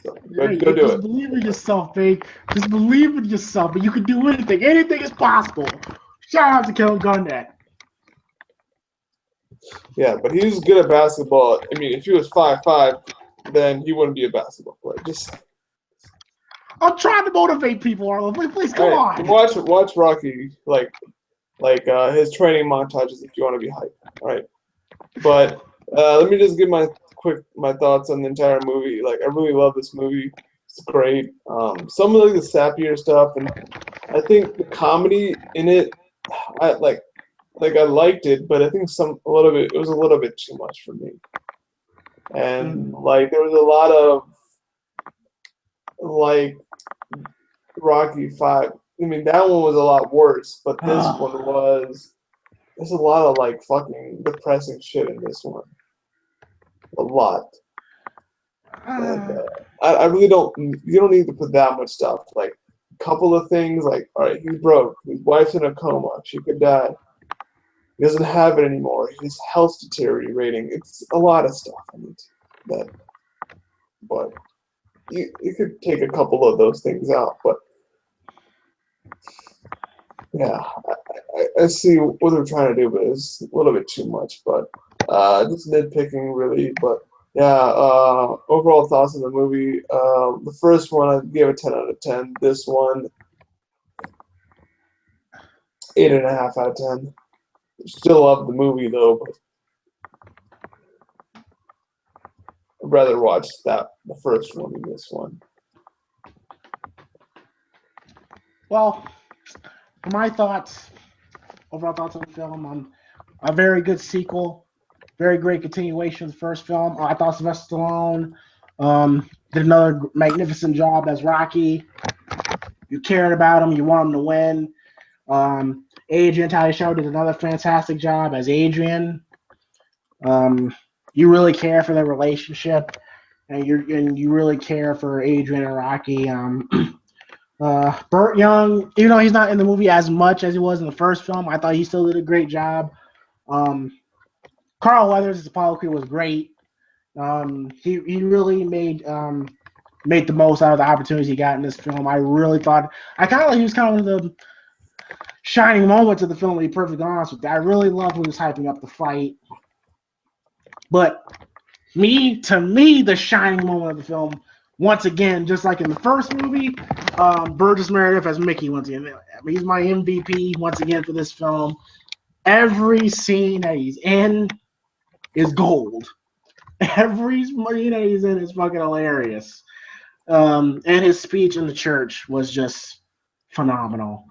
so go do it. Just believe in yourself, babe. Just believe in yourself. But you can do anything. Anything is possible. Shout out to Kevin Garnett. Yeah, but he was good at basketball. I mean, if he was 5'5", then he wouldn't be a basketball player. I'm trying to motivate people, Arlo. Please come on. Watch Rocky, like his training montages if you want to be hyped. All right, but let me just give my thoughts on the entire movie. Like, I really love this movie. It's great. Some of the sappier stuff, and I think the comedy in it, I liked it, but I think it was a little bit too much for me. And like there was a lot of like Rocky 5. I mean, that one was a lot worse, but this one there's a lot of like fucking depressing shit in this one. A lot. And, I really don't. You don't need to put that much stuff. Like a couple of things. Like, all right, he's broke. His wife's in a coma. She could die. He doesn't have it anymore. His health's deteriorating. It's a lot of stuff. But you could take a couple of those things out. But yeah, I see what they're trying to do, but it's a little bit too much. But just nitpicking, really. But yeah, overall thoughts on the movie. The first one I gave a 10 out of 10. This one, 8.5 out of 10. Still love the movie though, but I'd rather watch the first one than this one. Well, for my overall thoughts on the film, a very good sequel, very great continuation of the first film. I thought Sylvester Stallone did another magnificent job as Rocky. You cared about him, you want him to win. Adrian, Talia did another fantastic job as Adrian. You really care for their relationship, and you really care for Adrian and Rocky. Burt Young, even though he's not in the movie as much as he was in the first film, I thought he still did a great job. Carl Weathers as Apollo Creed was great. He really made the most out of the opportunities he got in this film. I really thought he was kind of one of the shining moments of the film. To be perfectly honest with you, I really loved when he was hyping up the fight. But to me, the shining moment of the film, once again, just like in the first movie, Burgess Meredith as Mickey once again. He's my MVP once again for this film. Every scene that he's in is gold. Every scene that he's in is fucking hilarious. And his speech in the church was just phenomenal.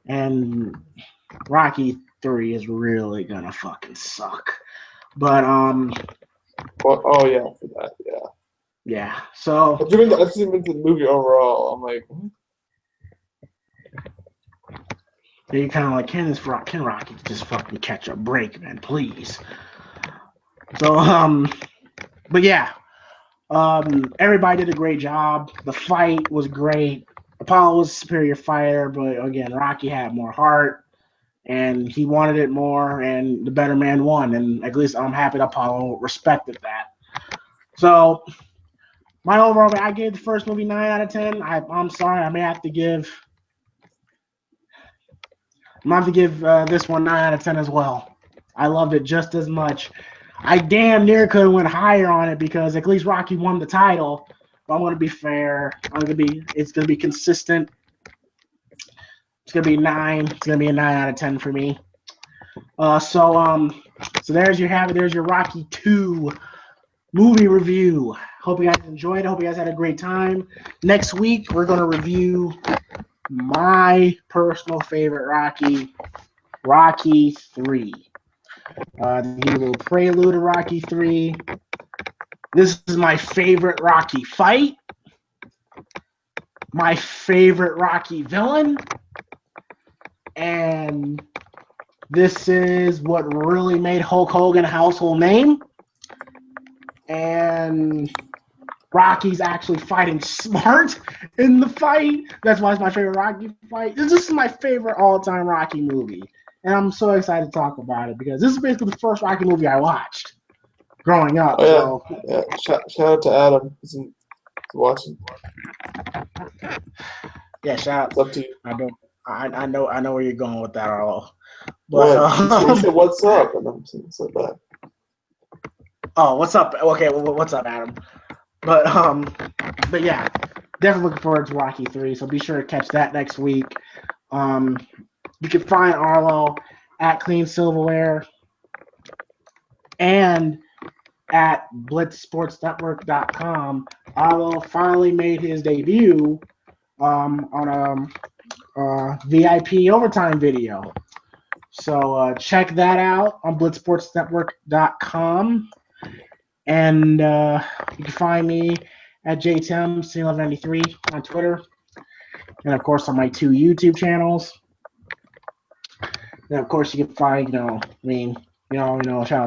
And Rocky 3 is really gonna fucking suck. But oh yeah, for that, yeah. Yeah. So I've been to the movie overall. I'm like, what? You're kind of like, can Rocky just fucking catch a break, man, please. So but yeah, everybody did a great job. The fight was great. Apollo was a superior fighter, but again, Rocky had more heart, and he wanted it more, and the better man won. And at least I'm happy that Apollo respected that. So my overall, I gave the first movie 9 out of 10. I'm sorry, I'm gonna have to give this one 9 out of 10 as well. I loved it just as much. I damn near could have went higher on it because at least Rocky won the title. But I'm gonna be fair. It's gonna be consistent. It's gonna be 9. It's gonna be a 9 out of 10 for me. So there's there's your Rocky 2 movie review. Hope you guys enjoyed it. Hope you guys had a great time. Next week we're gonna review my personal favorite Rocky 3. To give a little prelude to Rocky 3. This is my favorite Rocky fight. My favorite Rocky villain. And this is what really made Hulk Hogan a household name. And Rocky's actually fighting smart in the fight. That's why it's my favorite Rocky fight. This is my favorite all-time Rocky movie. And I'm so excited to talk about it because this is basically the first Rocky movie I watched growing up. Oh, yeah. So. Yeah. Shout out to Adam. He's watching. Yeah, shout out. It's up to you. I know where you're going with that, Arlo. But you said what's up, and I'm saying so bad. Oh, what's up? Okay, well, what's up, Adam? But yeah, definitely looking forward to Rocky 3. So be sure to catch that next week. You can find Arlo at Clean Silverware and at blitzsportsnetwork.com. Arlo finally made his debut on a VIP overtime video. So check that out on blitzsportsnetwork.com. And you can find me at JTim1193 on Twitter. And, of course, on my 2 YouTube channels. And, of course, you can find, shout out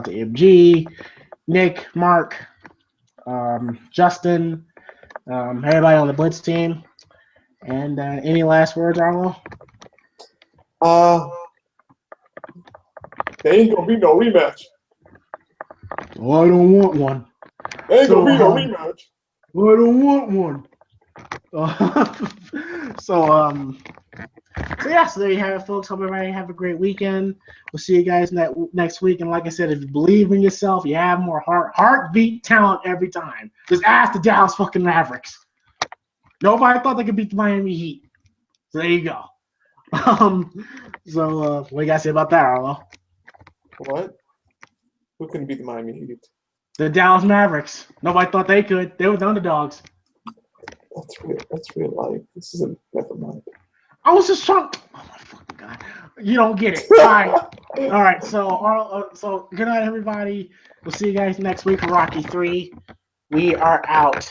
to MG, Nick, Mark, Justin, everybody on the Blitz team. And any last words, Arlo? There ain't gonna be no rematch. Well, I don't want one. There ain't gonna be no rematch. Well, I don't want one. So there you have it, folks. Hope everybody have a great weekend. We'll see you guys next week. And like I said, if you believe in yourself, you have more heartbeat talent every time. Just ask the Dallas fucking Mavericks. Nobody thought they could beat the Miami Heat. So there you go. What do you guys say about that, Arlo? What? Who couldn't beat the Miami Heat? The Dallas Mavericks. Nobody thought they could. They were the underdogs. That's real life. This isn't. Never mind. I was just trying. Oh my fucking god! You don't get it. All right. So good night, everybody. We'll see you guys next week for Rocky 3. We are out.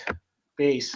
Peace.